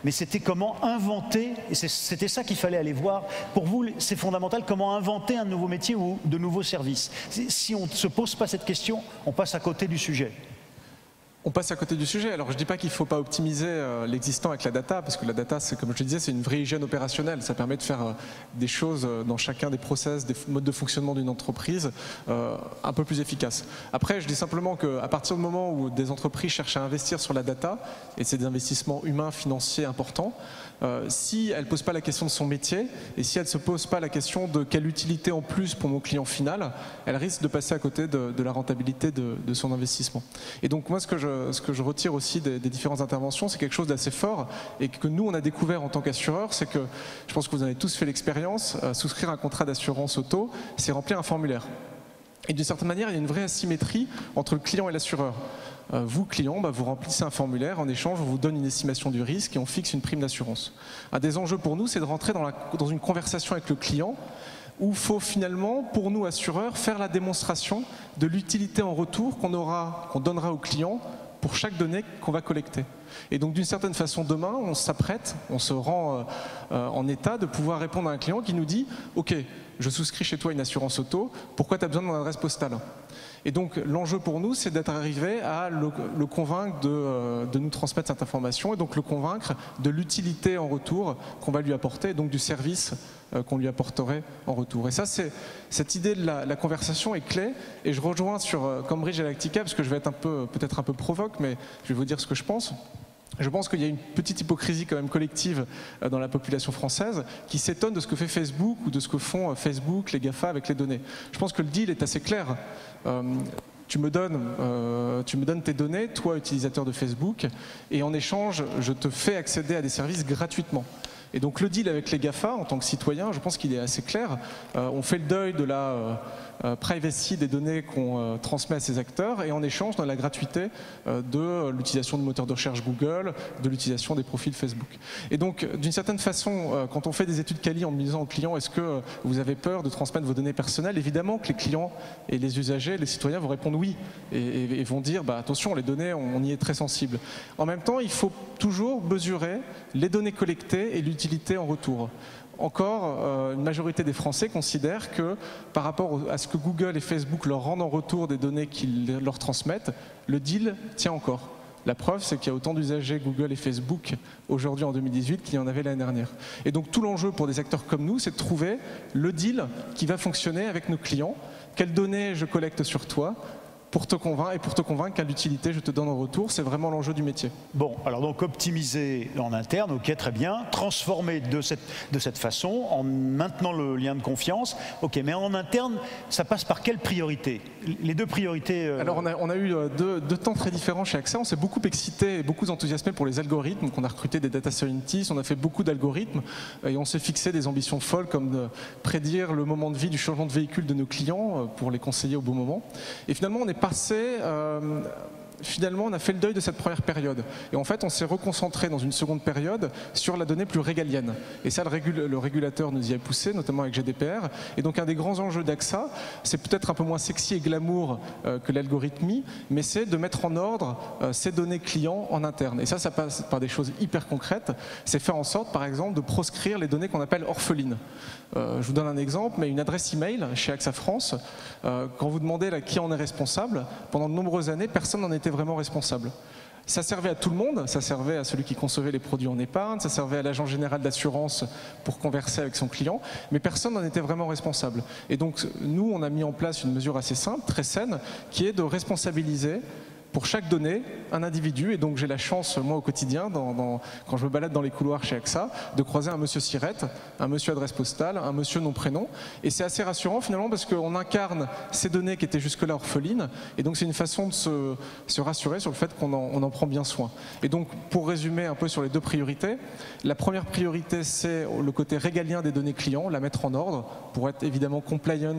mais c'était comment inventer, et c'était ça qu'il fallait aller voir. Pour vous, c'est fondamental, comment inventer un nouveau métier ou de nouveaux services. Si on ne se pose pas cette question, on passe à côté du sujet. On passe à côté du sujet. Alors je ne dis pas qu'il ne faut pas optimiser l'existant avec la data, parce que la data, comme je le disais, c'est une vraie hygiène opérationnelle. Ça permet de faire des choses dans chacun des process, des modes de fonctionnement d'une entreprise un peu plus efficaces. Après, je dis simplement qu'à partir du moment où des entreprises cherchent à investir sur la data, et c'est des investissements humains, financiers importants, si elle ne pose pas la question de son métier, et si elle ne se pose pas la question de quelle utilité en plus pour mon client final, elle risque de passer à côté de la rentabilité de son investissement. Et donc moi, ce que je retire aussi des différentes interventions, c'est quelque chose d'assez fort, et que nous, on a découvert en tant qu'assureur, c'est que, je pense que vous en avez tous fait l'expérience, souscrire un contrat d'assurance auto, c'est remplir un formulaire. Et d'une certaine manière, il y a une vraie asymétrie entre le client et l'assureur. Vous, client, vous remplissez un formulaire, en échange, on vous donne une estimation du risque et on fixe une prime d'assurance. Un des enjeux pour nous, c'est de rentrer dans une conversation avec le client où il faut finalement, pour nous, assureurs, faire la démonstration de l'utilité en retour qu'on donnera au client pour chaque donnée qu'on va collecter. Et donc d'une certaine façon, demain, on s'apprête, on se rend en état de pouvoir répondre à un client qui nous dit « Ok, je souscris chez toi une assurance auto, pourquoi tu as besoin de mon adresse postale ?» Et donc l'enjeu pour nous, c'est d'être arrivé à le convaincre de nous transmettre cette information, et donc le convaincre de l'utilité en retour qu'on va lui apporter, et donc du service qu'on lui apporterait en retour. Et ça, cette idée de la conversation est clé, et je rejoins sur Cambridge Analytica, parce que je vais être peut-être un peu provoque, mais je vais vous dire ce que je pense. Je pense qu'il y a une petite hypocrisie quand même collective dans la population française qui s'étonne de ce que fait Facebook ou de ce que font Facebook, les GAFA avec les données. Je pense que le deal est assez clair. Tu me donnes tes données, toi utilisateur de Facebook, et en échange, je te fais accéder à des services gratuitement. Et donc le deal avec les GAFA, en tant que citoyen, je pense qu'il est assez clair. On fait le deuil de la privacy des données qu'on transmet à ces acteurs, et en échange, dans la gratuité de l'utilisation de moteurs de recherche Google, de l'utilisation des profils Facebook. Et donc, d'une certaine façon, quand on fait des études quali en disant aux clients, est-ce que vous avez peur de transmettre vos données personnelles, évidemment que les clients et les usagers, les citoyens vont répondre oui, et vont dire, attention, les données, on y est très sensible. En même temps, il faut toujours mesurer les données collectées et l'utilité en retour. Encore, une majorité des Français considèrent que par rapport à ce que Google et Facebook leur rendent en retour des données qu'ils leur transmettent, le deal tient encore. La preuve, c'est qu'il y a autant d'usagers Google et Facebook aujourd'hui en 2018 qu'il y en avait l'année dernière. Et donc tout l'enjeu pour des acteurs comme nous, c'est de trouver le deal qui va fonctionner avec nos clients. Quelles données je collecte sur toi pour te convaincre quelle utilité je te donne en retour, c'est vraiment l'enjeu du métier. Bon, alors donc optimiser en interne, ok, très bien, transformer de cette façon, en maintenant le lien de confiance, ok, mais en interne, ça passe par quelle priorité? Les deux priorités... Alors on a eu deux temps très différents chez AXA, on s'est beaucoup excité et beaucoup enthousiasmé pour les algorithmes, donc on a recruté des data scientists, on a fait beaucoup d'algorithmes, et on s'est fixé des ambitions folles comme de prédire le moment de vie du changement de véhicule de nos clients pour les conseiller au bon moment. Et finalement, on est passé, finalement, on a fait le deuil de cette première période. Et en fait, on s'est reconcentré dans une seconde période sur la donnée plus régalienne. Et ça, le régulateur nous y a poussé, notamment avec GDPR. Et donc, un des grands enjeux d'AXA, c'est peut-être un peu moins sexy et glamour que l'algorithmie, mais c'est de mettre en ordre ces données clients en interne. Et ça passe par des choses hyper concrètes. C'est faire en sorte, par exemple, de proscrire les données qu'on appelle orphelines. Je vous donne un exemple, mais une adresse email chez AXA France, quand vous demandez qui en est responsable, pendant de nombreuses années, personne n'en était vraiment responsable. Ça servait à tout le monde, ça servait à celui qui concevait les produits en épargne, ça servait à l'agent général d'assurance pour converser avec son client, mais personne n'en était vraiment responsable. Et donc nous, on a mis en place une mesure assez simple, très saine, qui est de responsabiliser pour chaque donnée, un individu. Et donc j'ai la chance, moi au quotidien, quand je me balade dans les couloirs chez AXA, de croiser un monsieur Sirette, un monsieur adresse postale, un monsieur nom-prénom. Et c'est assez rassurant finalement parce qu'on incarne ces données qui étaient jusque-là orphelines. Et donc c'est une façon de se rassurer sur le fait qu'on en prend bien soin. Et donc pour résumer un peu sur les deux priorités, la première priorité c'est le côté régalien des données clients, la mettre en ordre pour être évidemment compliant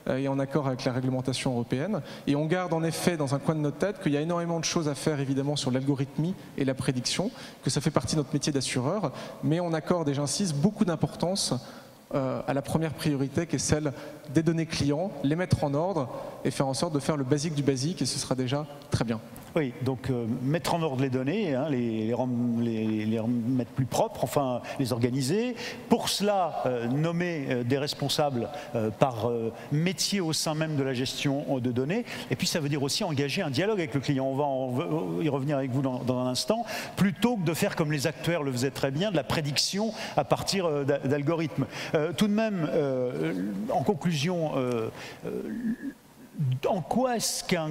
et en accord avec la réglementation européenne. Et on garde en effet dans un coin de notre tête qu'il y a énormément de choses à faire évidemment sur l'algorithmie et la prédiction, que ça fait partie de notre métier d'assureur, mais on accorde, et j'insiste, beaucoup d'importance à la première priorité qui est celle des données clients, les mettre en ordre et faire en sorte de faire le basique du basique, et ce sera déjà très bien. Oui, donc mettre en ordre les données, hein, les remettre plus propres, enfin les organiser. Pour cela, nommer des responsables par métier au sein même de la gestion de données. Et puis ça veut dire aussi engager un dialogue avec le client. On va y revenir avec vous dans un instant, plutôt que de faire comme les actuaires le faisaient très bien, de la prédiction à partir d'algorithmes. Tout de même, en conclusion, en quoi est-ce qu'un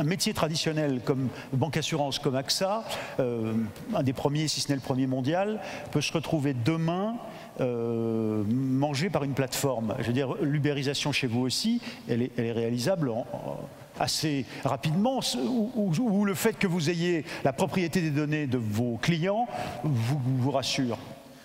métier traditionnel comme banque assurance, comme AXA, un des premiers, si ce n'est le premier mondial, peut se retrouver demain mangé par une plateforme? Je veux dire, l'ubérisation chez vous aussi, elle est réalisable assez rapidement, ou le fait que vous ayez la propriété des données de vos clients vous rassure?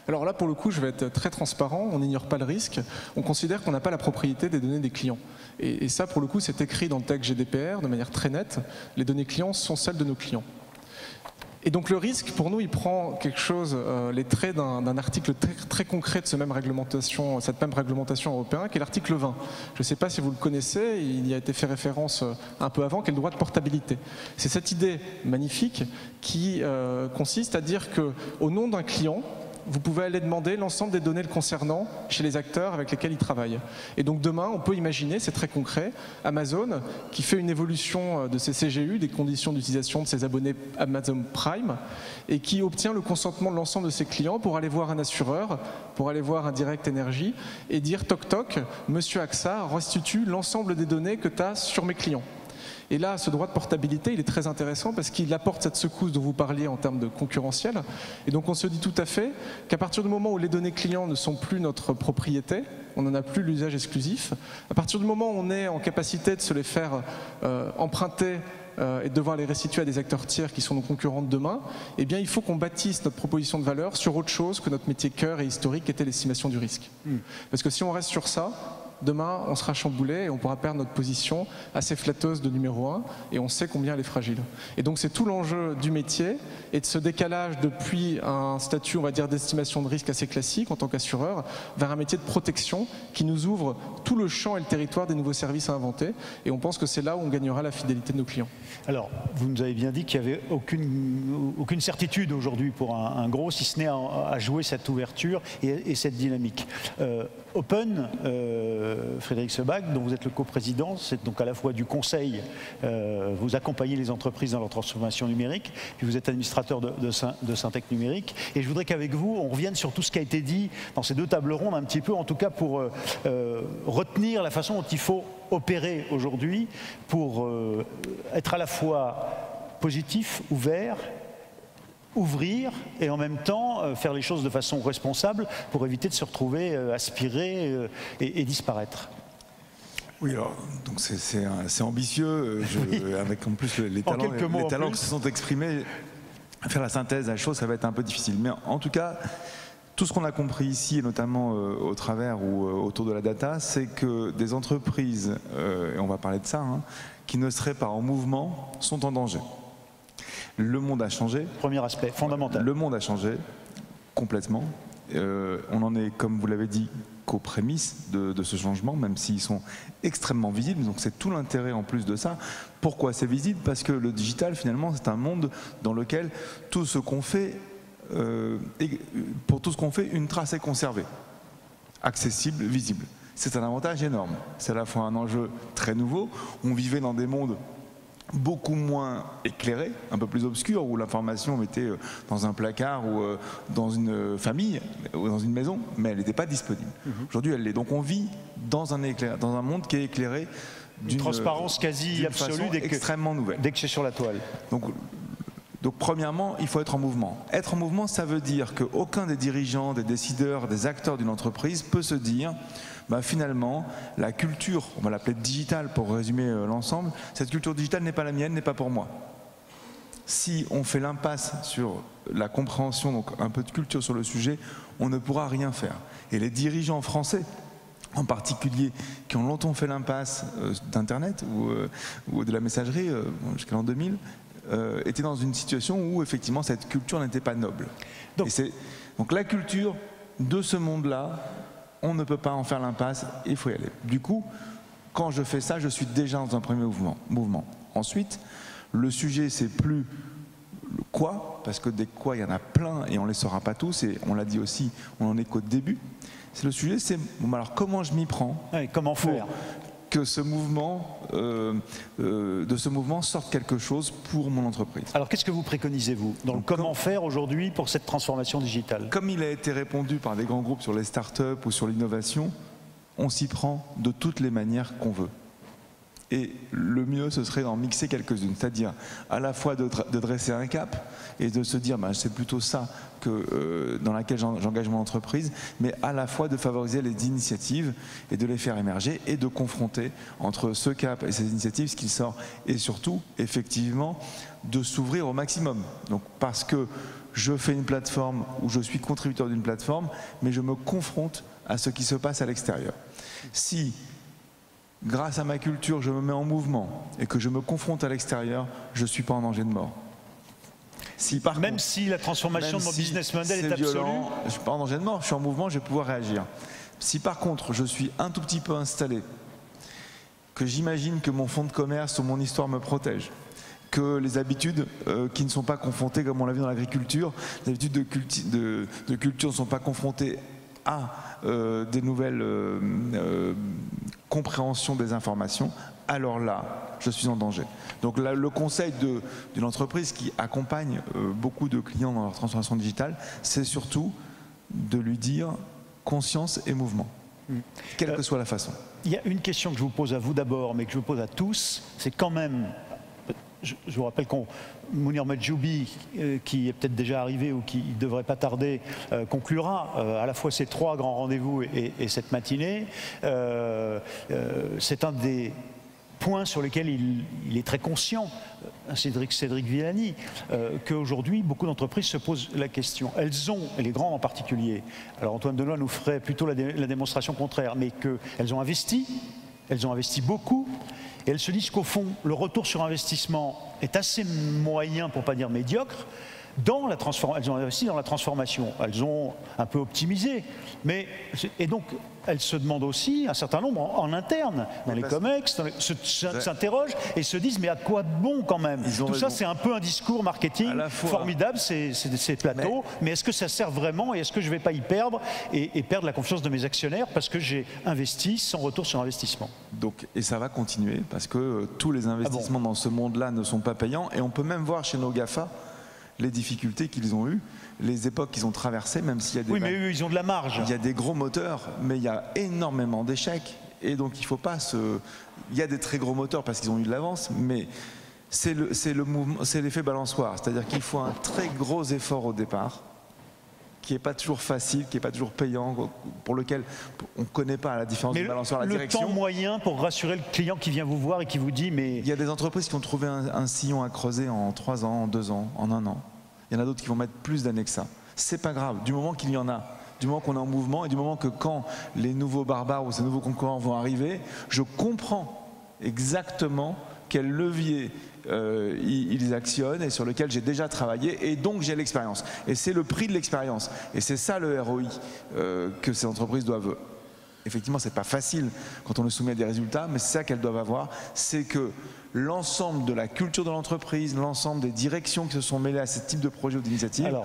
Alors là, pour le coup, je vais être très transparent, on n'ignore pas le risque. On considère qu'on n'a pas la propriété des données des clients. Et ça, pour le coup, c'est écrit dans le texte GDPR de manière très nette. Les données clients sont celles de nos clients. Et donc le risque, pour nous, il prend quelque chose, les traits d'un article très concret de cette même réglementation européenne, qui est l'article 20. Je ne sais pas si vous le connaissez, il y a été fait référence un peu avant, qui est le droit de portabilité. C'est cette idée magnifique qui consiste à dire qu'au nom d'un client, vous pouvez aller demander l'ensemble des données le concernant chez les acteurs avec lesquels ils travaillent. Et donc demain, on peut imaginer, c'est très concret, Amazon qui fait une évolution de ses CGU, des conditions d'utilisation de ses abonnés Amazon Prime, et qui obtient le consentement de l'ensemble de ses clients pour aller voir un assureur, pour aller voir un Direct Énergie et dire toc toc, monsieur AXA restitue l'ensemble des données que tu as sur mes clients. Et là, ce droit de portabilité, il est très intéressant parce qu'il apporte cette secousse dont vous parliez en termes de concurrentiel. Et donc on se dit tout à fait qu'à partir du moment où les données clients ne sont plus notre propriété, on n'en a plus l'usage exclusif, à partir du moment où on est en capacité de se les faire emprunter et de devoir les restituer à des acteurs tiers qui sont nos concurrents de demain, eh bien, il faut qu'on bâtisse notre proposition de valeur sur autre chose que notre métier cœur et historique qui était l'estimation du risque. Parce que si on reste sur ça, demain, on sera chamboulé et on pourra perdre notre position assez flatteuse de numéro 1 et on sait combien elle est fragile. Et donc, c'est tout l'enjeu du métier et de ce décalage depuis un statut, on va dire, d'estimation de risque assez classique en tant qu'assureur vers un métier de protection qui nous ouvre tout le champ et le territoire des nouveaux services à inventer. Et on pense que c'est là où on gagnera la fidélité de nos clients. Alors, vous nous avez bien dit qu'il n'y avait aucune certitude aujourd'hui pour un gros, si ce n'est à jouer cette ouverture et cette dynamique. Open, Frédéric Sebag, dont vous êtes le coprésident, c'est donc à la fois du conseil, vous accompagnez les entreprises dans leur transformation numérique, puis vous êtes administrateur de Syntec Numérique. Et je voudrais qu'avec vous, on revienne sur tout ce qui a été dit dans ces deux tables rondes, un petit peu, en tout cas pour retenir la façon dont il faut opérer aujourd'hui pour être à la fois positif, ouvert, ouvrir et en même temps faire les choses de façon responsable pour éviter de se retrouver aspiré et disparaître. Oui, alors donc c'est ambitieux, avec en plus les talents qui se sont exprimés. Faire la synthèse de la chose, ça va être un peu difficile. Mais en tout cas, tout ce qu'on a compris ici, et notamment au travers ou autour de la data, c'est que des entreprises, et on va parler de ça, hein, qui ne seraient pas en mouvement, sont en danger. Le monde a changé. Premier aspect, fondamental. Le monde a changé complètement. On en est, comme vous l'avez dit, qu'aux prémices de ce changement, même s'ils sont extrêmement visibles. Donc c'est tout l'intérêt en plus de ça. Pourquoi c'est visible? Parce que le digital, finalement, c'est un monde dans lequel tout ce qu'on fait, pour tout ce qu'on fait, une trace est conservée, accessible, visible. C'est un avantage énorme. C'est à la fois un enjeu très nouveau. On vivait dans des mondes beaucoup moins éclairé, un peu plus obscur, où l'information était dans un placard ou dans une famille ou dans une maison, mais elle n'était pas disponible. Aujourd'hui, elle l'est. Donc on vit dans un monde qui est éclairé d'une transparence quasi absolue extrêmement nouvelle. Dès que c'est sur la toile. Donc premièrement, il faut être en mouvement. Être en mouvement, ça veut dire qu'aucun des dirigeants, des décideurs, des acteurs d'une entreprise peut se dire finalement, la culture, on va l'appeler digitale pour résumer l'ensemble, cette culture digitale n'est pas la mienne, n'est pas pour moi. Si on fait l'impasse sur la compréhension, donc un peu de culture sur le sujet, on ne pourra rien faire. Et les dirigeants français, en particulier, qui ont longtemps fait l'impasse d'Internet ou de la messagerie jusqu'à l'an 2000, étaient dans une situation où effectivement cette culture n'était pas noble. Donc la culture de ce monde-là, on ne peut pas en faire l'impasse, il faut y aller. Du coup, quand je fais ça, je suis déjà dans un premier mouvement. Ensuite, le sujet, c'est plus le quoi, parce que des quoi, il y en a plein et on ne les saura pas tous, et on l'a dit aussi, on en est qu'au début. C'est le sujet, c'est alors comment je m'y prends, comment faire que ce mouvement, de ce mouvement sorte quelque chose pour mon entreprise. Alors qu'est-ce que vous préconisez, vous, dans le comment faire aujourd'hui pour cette transformation digitale? Comme il a été répondu par des grands groupes sur les startups ou sur l'innovation, on s'y prend de toutes les manières qu'on veut. Et le mieux, ce serait d'en mixer quelques-unes, c'est-à-dire à la fois de dresser un cap et de se dire c'est plutôt ça dans laquelle j'engage mon entreprise, mais à la fois de favoriser les initiatives et de les faire émerger et de confronter entre ce cap et ces initiatives ce qu'il sort, et surtout, effectivement, de s'ouvrir au maximum. Donc, parce que je fais une plateforme ou je suis contributeur d'une plateforme, mais je me confronte à ce qui se passe à l'extérieur. Si grâce à ma culture, je me mets en mouvement et que je me confronte à l'extérieur, je ne suis pas en danger de mort. Même si la transformation de mon business model est absolue, je ne suis pas en danger de mort, je suis en mouvement, je vais pouvoir réagir. Si par contre, je suis un tout petit peu installé, que j'imagine que mon fonds de commerce ou mon histoire me protège, que les habitudes qui ne sont pas confrontées, comme on l'a vu dans l'agriculture, les habitudes de culture ne sont pas confrontées à des nouvelles compréhensions des informations, alors là, je suis en danger. Donc là, le conseil d'une entreprise qui accompagne beaucoup de clients dans leur transformation digitale, c'est surtout de lui dire conscience et mouvement, quelle que soit la façon. Il y a une question que je vous pose à vous d'abord, mais que je vous pose à tous, c'est quand même... Je vous rappelle Mounir Majoubi, qui est peut-être déjà arrivé ou qui ne devrait pas tarder, conclura à la fois ces 3 grands rendez-vous et cette matinée. C'est un des points sur lesquels il est très conscient, Cédric Villani, qu'aujourd'hui, beaucoup d'entreprises se posent la question. Elles ont, et les grandes en particulier, alors Antoine Denoy nous ferait plutôt la démonstration contraire, mais qu'elles ont investi beaucoup, et elles se disent qu'au fond, le retour sur investissement est assez moyen, pour ne pas dire médiocre. Elles ont investi dans la transformation, elles ont un peu optimisé, et donc elles se demandent aussi un certain nombre en interne, dans les COMEX, s'interrogent et se disent mais à quoi bon quand même? Tout ça c'est un peu un discours marketing formidable, ces plateaux, mais est-ce que ça sert vraiment et est-ce que je ne vais pas y perdre et perdre la confiance de mes actionnaires parce que j'ai investi sans retour sur investissement? Donc, et ça va continuer parce que tous les investissements dans ce monde-là ne sont pas payants et on peut même voir chez nos GAFA les difficultés qu'ils ont eues, les époques qu'ils ont traversées, même s'il y a des... Oui, mais eux, ils ont de la marge. Il y a des gros moteurs, mais il y a énormément d'échecs. Et donc, il ne faut pas se... Il y a des très gros moteurs parce qu'ils ont eu de l'avance, mais c'est l'effet balançoire. C'est-à-dire qu'il faut un très gros effort au départ, qui n'est pas toujours facile, qui n'est pas toujours payant, pour lequel on ne connaît pas la différence du balançoire, la direction. Le temps moyen pour rassurer le client qui vient vous voir et qui vous dit mais... Il y a des entreprises qui ont trouvé un sillon à creuser en 3 ans, en 2 ans, en 1 an. Il y en a d'autres qui vont mettre plus d'années que ça. C'est pas grave, du moment qu'il y en a, du moment qu'on est en mouvement et du moment que quand les nouveaux barbares ou ces nouveaux concurrents vont arriver, je comprends exactement quel levier ils actionnent et sur lequel j'ai déjà travaillé et donc j'ai l'expérience. Et c'est le prix de l'expérience. Et c'est ça le ROI que ces entreprises doivent. Effectivement, c'est pas facile quand on le soumet à des résultats, mais c'est ça qu'elles doivent avoir, c'est que l'ensemble de la culture de l'entreprise, l'ensemble des directions qui se sont mêlées à ce type de projet ou d'initiative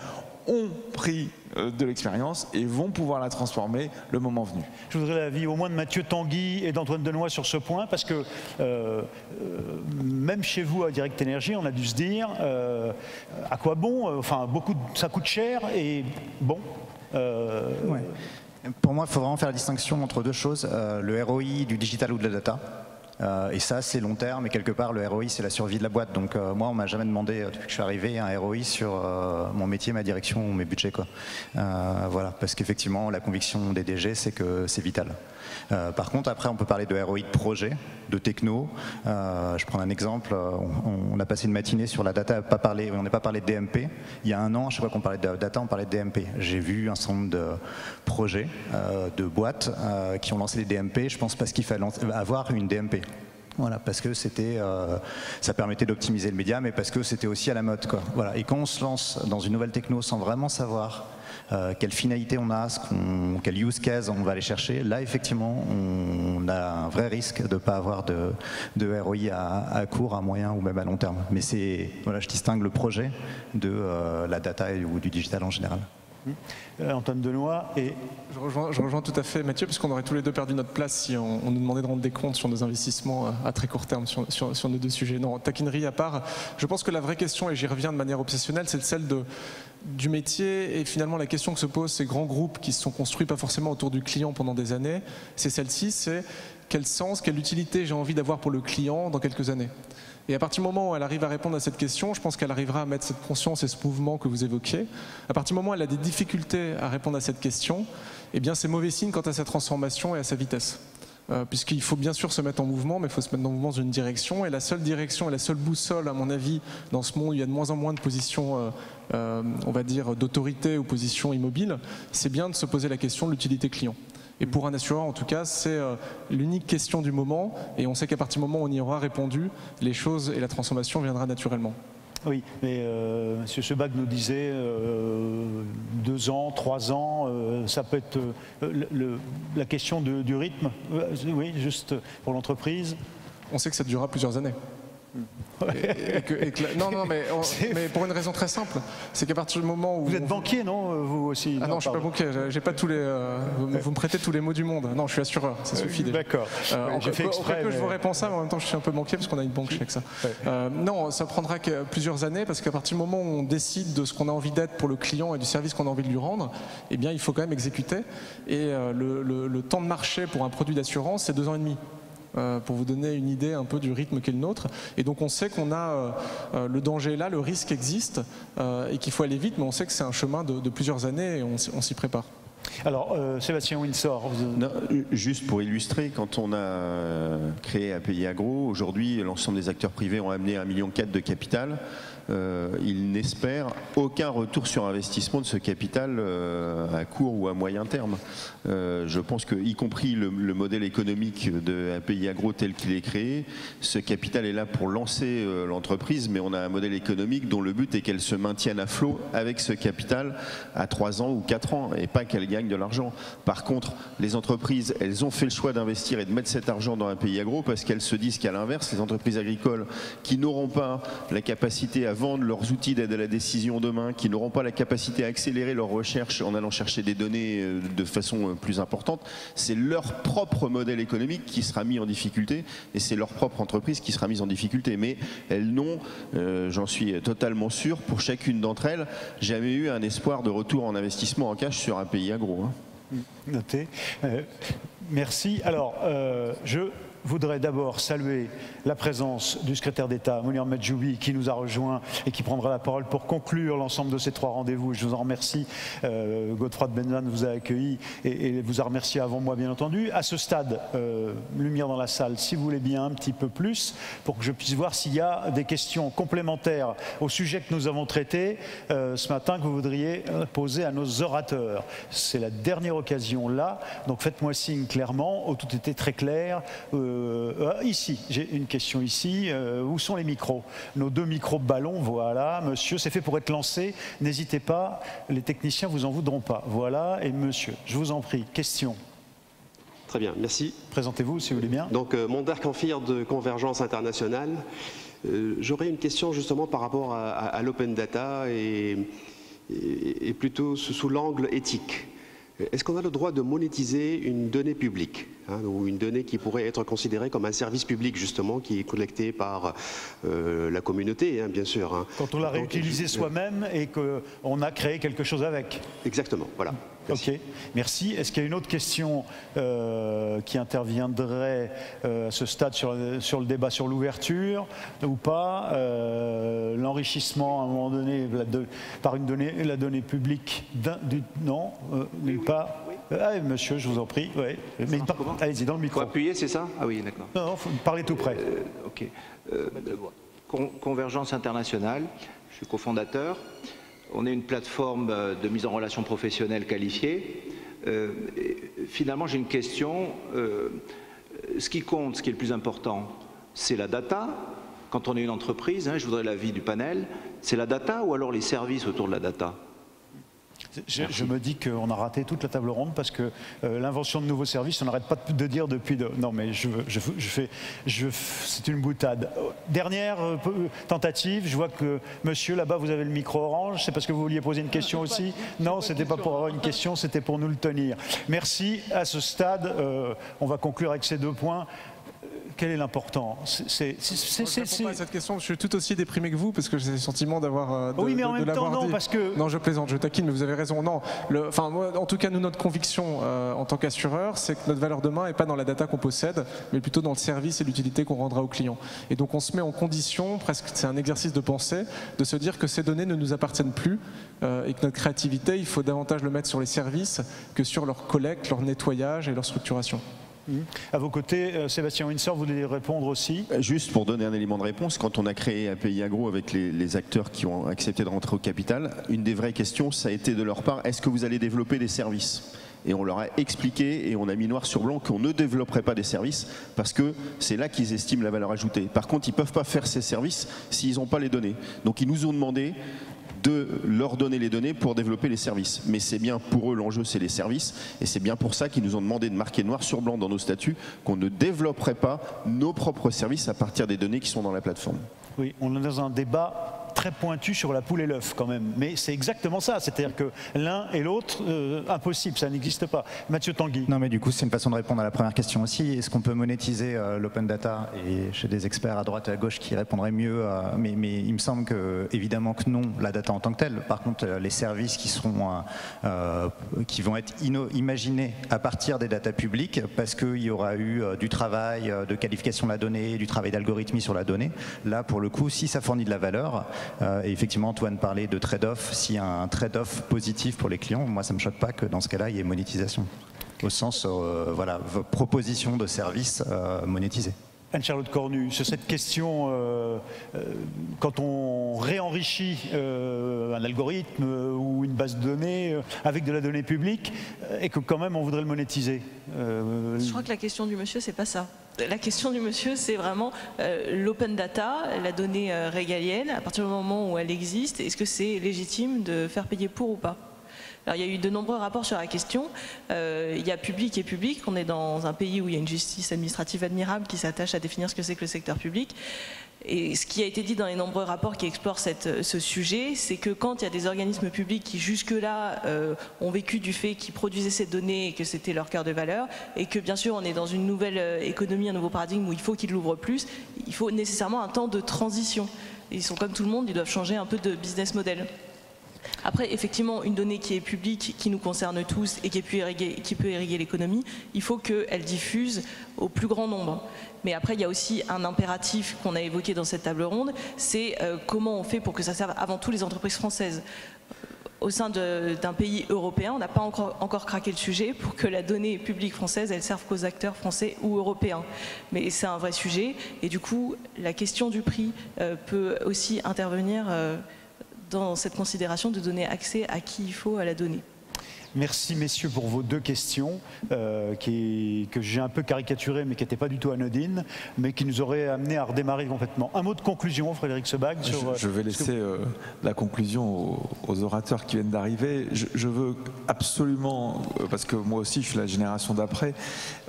ont pris de l'expérience et vont pouvoir la transformer le moment venu. Je voudrais l'avis au moins de Mathieu Tanguy et d'Antoine Denoy sur ce point, parce que même chez vous à Direct Énergie, on a dû se dire à quoi bon, enfin ça coûte cher et bon. Ouais. Pour moi, il faut vraiment faire la distinction entre 2 choses, le ROI du digital ou de la data. Et ça, c'est long terme, et quelque part, le ROI, c'est la survie de la boîte. Donc moi, on m'a jamais demandé, depuis que je suis arrivé, un ROI sur mon métier, ma direction ou mes budgets, quoi. Voilà, parce qu'effectivement, la conviction des DG, c'est que c'est vital. Par contre, après, on peut parler de ROI de projet, de techno. Je prends un exemple. On a passé une matinée sur la data, on n'a pas parlé de DMP. Il y a 1 an, à chaque fois qu'on parlait de data, on parlait de DMP. J'ai vu un certain nombre de projets, de boîtes qui ont lancé des DMP. Je pense parce qu'il fallait avoir une DMP. Voilà, parce que ça permettait d'optimiser le média, mais parce que c'était aussi à la mode, quoi. Voilà. Et quand on se lance dans une nouvelle techno sans vraiment savoir quelle finalité on a, quel use case on va aller chercher, là effectivement on a un vrai risque de ne pas avoir de ROI à court, à moyen ou même à long terme. Mais voilà, je distingue le projet de la data ou du digital en général. Antoine Denoy et... Je rejoins tout à fait Mathieu, parce qu'on aurait tous les deux perdu notre place si on nous demandait de rendre des comptes sur nos investissements à très court terme sur nos 2 sujets. Non, taquinerie à part, je pense que la vraie question, et j'y reviens de manière obsessionnelle, c'est celle du métier, et finalement la question que se posent ces grands groupes qui se sont construits pas forcément autour du client pendant des années, c'est celle-ci, c'est quel sens, quelle utilité j'ai envie d'avoir pour le client dans quelques années. Et à partir du moment où elle arrive à répondre à cette question, je pense qu'elle arrivera à mettre cette conscience et ce mouvement que vous évoquiez. À partir du moment où elle a des difficultés à répondre à cette question, eh bien c'est mauvais signe quant à sa transformation et à sa vitesse. Puisqu'il faut bien sûr se mettre en mouvement, mais il faut se mettre en mouvement dans une direction. Et la seule direction et la seule boussole, à mon avis, dans ce monde où il y a de moins en moins de positions, on va dire, d'autorité ou positions immobiles, c'est bien de se poser la question de l'utilité client. Et pour un assureur, en tout cas, c'est l'unique question du moment. Et on sait qu'à partir du moment où on y aura répondu, les choses et la transformation viendra naturellement. Oui, mais M. Sebag nous disait 2 ans, 3 ans, ça peut être la question du rythme, oui, juste pour l'entreprise. On sait que ça durera plusieurs années. Mais pour une raison très simple, c'est qu'à partir du moment où... Vous êtes banquier, non, vous aussi? Ah non, je ne suis pas banquier, j'ai pas tous les... vous me prêtez tous les mots du monde. Non, je suis assureur, ça suffit déjà. D'accord. J'ai fait exprès, je vous réponds ça, mais en même temps je suis un peu banquier parce qu'on a une banque avec ça. Non, ça prendra plusieurs années, parce qu'à partir du moment où on décide de ce qu'on a envie d'être pour le client et du service qu'on a envie de lui rendre, eh bien il faut quand même exécuter. Et le temps de marché pour un produit d'assurance, c'est 2 ans et demi. Pour vous donner une idée un peu du rythme qu'est le nôtre. Et donc on sait qu'on a le danger là, le risque existe et qu'il faut aller vite, mais on sait que c'est un chemin de plusieurs années et on s'y prépare. Alors, Sébastien Windsor. Non, juste pour illustrer, quand on a créé API Agro, aujourd'hui, l'ensemble des acteurs privés ont amené 1,4 million de capital. Ils n'espèrent aucun retour sur investissement de ce capital à court ou à moyen terme. Je pense que, y compris le modèle économique de API Agro tel qu'il est créé, ce capital est là pour lancer l'entreprise, mais on a un modèle économique dont le but est qu'elle se maintienne à flot avec ce capital à 3 ans ou 4 ans et pas qu'elle gagne de l'argent. Par contre, les entreprises, elles ont fait le choix d'investir et de mettre cet argent dans API Agro parce qu'elles se disent qu'à l'inverse, les entreprises agricoles qui n'auront pas la capacité à vendre leurs outils d'aide à la décision demain, qui n'auront pas la capacité à accélérer leurs recherches en allant chercher des données de façon plus importante, c'est leur propre modèle économique qui sera mis en difficulté et c'est leur propre entreprise qui sera mise en difficulté. Mais elles n'ont, j'en suis totalement sûr, pour chacune d'entre elles, jamais eu un espoir de retour en investissement en cash sur API Agro. Noté. Merci. Alors, je voudrais d'abord saluer la présence du secrétaire d'État, Mounir Majoubi, qui nous a rejoint et qui prendra la parole pour conclure l'ensemble de ces 3 rendez-vous. Je vous en remercie. Godefroy Benvan vous a accueilli et vous a remercié avant moi, bien entendu. À ce stade, lumière dans la salle, si vous voulez bien, un petit peu plus, pour que je puisse voir s'il y a des questions complémentaires au sujet que nous avons traité ce matin, que vous voudriez poser à nos orateurs. C'est la dernière occasion là, donc faites-moi signe clairement. Tout était très clair. Ici, j'ai une question ici. Où sont les micros? Nos 2 micros ballons, voilà. Monsieur, c'est fait pour être lancé. N'hésitez pas, les techniciens vous en voudront pas. Voilà, et monsieur, je vous en prie, question. Très bien, merci. Présentez-vous, si vous voulez bien. Donc, Mondar Kanfir de Convergence Internationale. J'aurais une question justement par rapport à l'open data et plutôt sous l'angle éthique. Est-ce qu'on a le droit de monétiser une donnée publique, ou une donnée qui pourrait être considérée comme un service public justement, qui est collecté par la communauté, bien sûr. Quand on l'a réutilisé soi-même et qu'on a créé quelque chose avec. Exactement, voilà. Merci. Ok, merci. Est-ce qu'il y a une autre question qui interviendrait à ce stade sur le débat sur l'ouverture ou pas? L'enrichissement à un moment donné par la donnée publique non, nulle part. Ah, monsieur, je vous en prie. Ouais. Mais allez-y, dans le micro. Faut appuyer, c'est ça? Ah oui, d'accord. Non, faut parler tout près. Ok. Convergence Internationale, je suis cofondateur. On est une plateforme de mise en relation professionnelle qualifiée. Finalement, j'ai une question. Ce qui compte, ce qui est le plus important, c'est la data. Quand on est une entreprise, je voudrais l'avis du panel, c'est la data ou alors les services autour de la data? Je me dis qu'on a raté toute la table ronde parce que l'invention de nouveaux services, on n'arrête pas de dire depuis... Non, mais c'est une boutade. Dernière tentative, je vois que monsieur, là-bas, vous avez le micro orange. C'est parce que vous vouliez poser une question aussi? Non, c'était pas pour avoir une question, c'était pour nous le tenir. Merci. À ce stade, on va conclure avec ces 2 points. Quel est l'important? Je réponds pas à cette question, je suis tout aussi déprimé que vous parce que j'ai le sentiment d'avoir oui, mais en même temps, non, parce que... Non, je plaisante, je taquine, mais vous avez raison. Non, moi, en tout cas, nous, notre conviction en tant qu'assureur, c'est que notre valeur demain n'est pas dans la data qu'on possède, mais plutôt dans le service et l'utilité qu'on rendra aux clients. Et donc, on se met en condition, presque, c'est un exercice de pensée, de se dire que ces données ne nous appartiennent plus et que notre créativité, il faut davantage le mettre sur les services que sur leur collecte, leur nettoyage et leur structuration. À vos côtés, Sébastien Windsor, vous voulez répondre aussi? Juste pour donner un élément de réponse, quand on a créé API Agro avec les acteurs qui ont accepté de rentrer au capital, une des vraies questions, ça a été de leur part, est-ce que vous allez développer des services? Et on leur a expliqué et on a mis noir sur blanc qu'on ne développerait pas des services parce que c'est là qu'ils estiment la valeur ajoutée. Par contre, ils ne peuvent pas faire ces services s'ils n'ont pas les données. Donc ils nous ont demandé de leur donner les données pour développer les services. Mais c'est bien pour eux, l'enjeu c'est les services, et c'est bien pour ça qu'ils nous ont demandé de marquer noir sur blanc dans nos statuts qu'on ne développerait pas nos propres services à partir des données qui sont dans la plateforme. Oui, on est dans un débat très pointu sur la poule et l'œuf quand même, mais c'est exactement ça, c'est-à-dire que l'un et l'autre, impossible, ça n'existe pas. Mathieu Tanguy. Non mais du coup c'est une façon de répondre à la première question aussi, est-ce qu'on peut monétiser l'open data? Et j'ai des experts à droite et à gauche qui répondraient mieux, mais il me semble que, évidemment que non, la data en tant que telle. Par contre les services qui vont être imaginés à partir des datas publiques, parce qu'il y aura eu du travail de qualification de la donnée, du travail d'algorithmie sur la donnée, là pour le coup si ça fournit de la valeur, Et effectivement, Antoine parlait de trade-off. S'il y a un trade-off positif pour les clients, moi, ça ne me choque pas que dans ce cas-là, il y ait monétisation. Au sens, voilà, proposition de services monétisés. Anne-Charlotte Cornu, sur cette question, quand on réenrichit un algorithme ou une base de données avec de la donnée publique et que quand même on voudrait le monétiser. Je crois que la question du monsieur, c'est pas ça. La question du monsieur, c'est vraiment l'open data, la donnée régalienne, à partir du moment où elle existe, est-ce que c'est légitime de faire payer pour ou pas ? Alors, il y a eu de nombreux rapports sur la question. Il y a public et public. On est dans un pays où il y a une justice administrative admirable qui s'attache à définir ce que c'est que le secteur public. Et ce qui a été dit dans les nombreux rapports qui explorent ce sujet, c'est que quand il y a des organismes publics qui jusque-là ont vécu du fait qu'ils produisaient ces données et que c'était leur cœur de valeur, et que bien sûr on est dans une nouvelle économie, un nouveau paradigme où il faut qu'ils l'ouvrent plus, il faut nécessairement un temps de transition. Ils sont comme tout le monde, ils doivent changer un peu de business model. Après, effectivement, une donnée qui est publique, qui nous concerne tous et qui peut irriguer l'économie, il faut qu'elle diffuse au plus grand nombre. Mais après, il y a aussi un impératif qu'on a évoqué dans cette table ronde, c'est comment on fait pour que ça serve avant tout les entreprises françaises. Au sein d'un pays européen, on n'a pas encore craqué le sujet pour que la donnée publique française, elle serve qu'aux acteurs français ou européens. Mais c'est un vrai sujet et du coup, la question du prix peut aussi intervenir dans cette considération de donner accès à qui il faut à la donnée. Merci messieurs pour vos deux questions que j'ai un peu caricaturées mais qui n'étaient pas du tout anodines mais qui nous auraient amené à redémarrer complètement. Un mot de conclusion, Frédéric Sebag sur, je vais laisser la conclusion aux orateurs qui viennent d'arriver. Je veux absolument, parce que moi aussi je suis la génération d'après,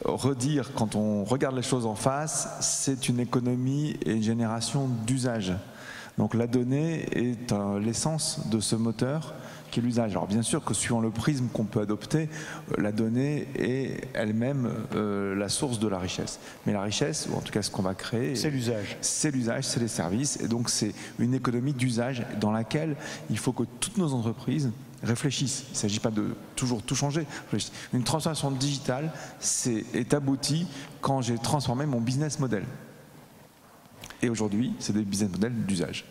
redire quand on regarde les choses en face, c'est une économie et une génération d'usage. Donc la donnée est l'essence de ce moteur qui est l'usage. Alors bien sûr que suivant le prisme qu'on peut adopter, la donnée est elle-même la source de la richesse. Mais la richesse, ou en tout cas ce qu'on va créer, c'est l'usage. C'est l'usage, c'est les services. Et donc c'est une économie d'usage dans laquelle il faut que toutes nos entreprises réfléchissent. Il ne s'agit pas de toujours tout changer. Une transformation digitale est aboutie quand j'ai transformé mon business model. Et aujourd'hui, c'est des business models d'usage.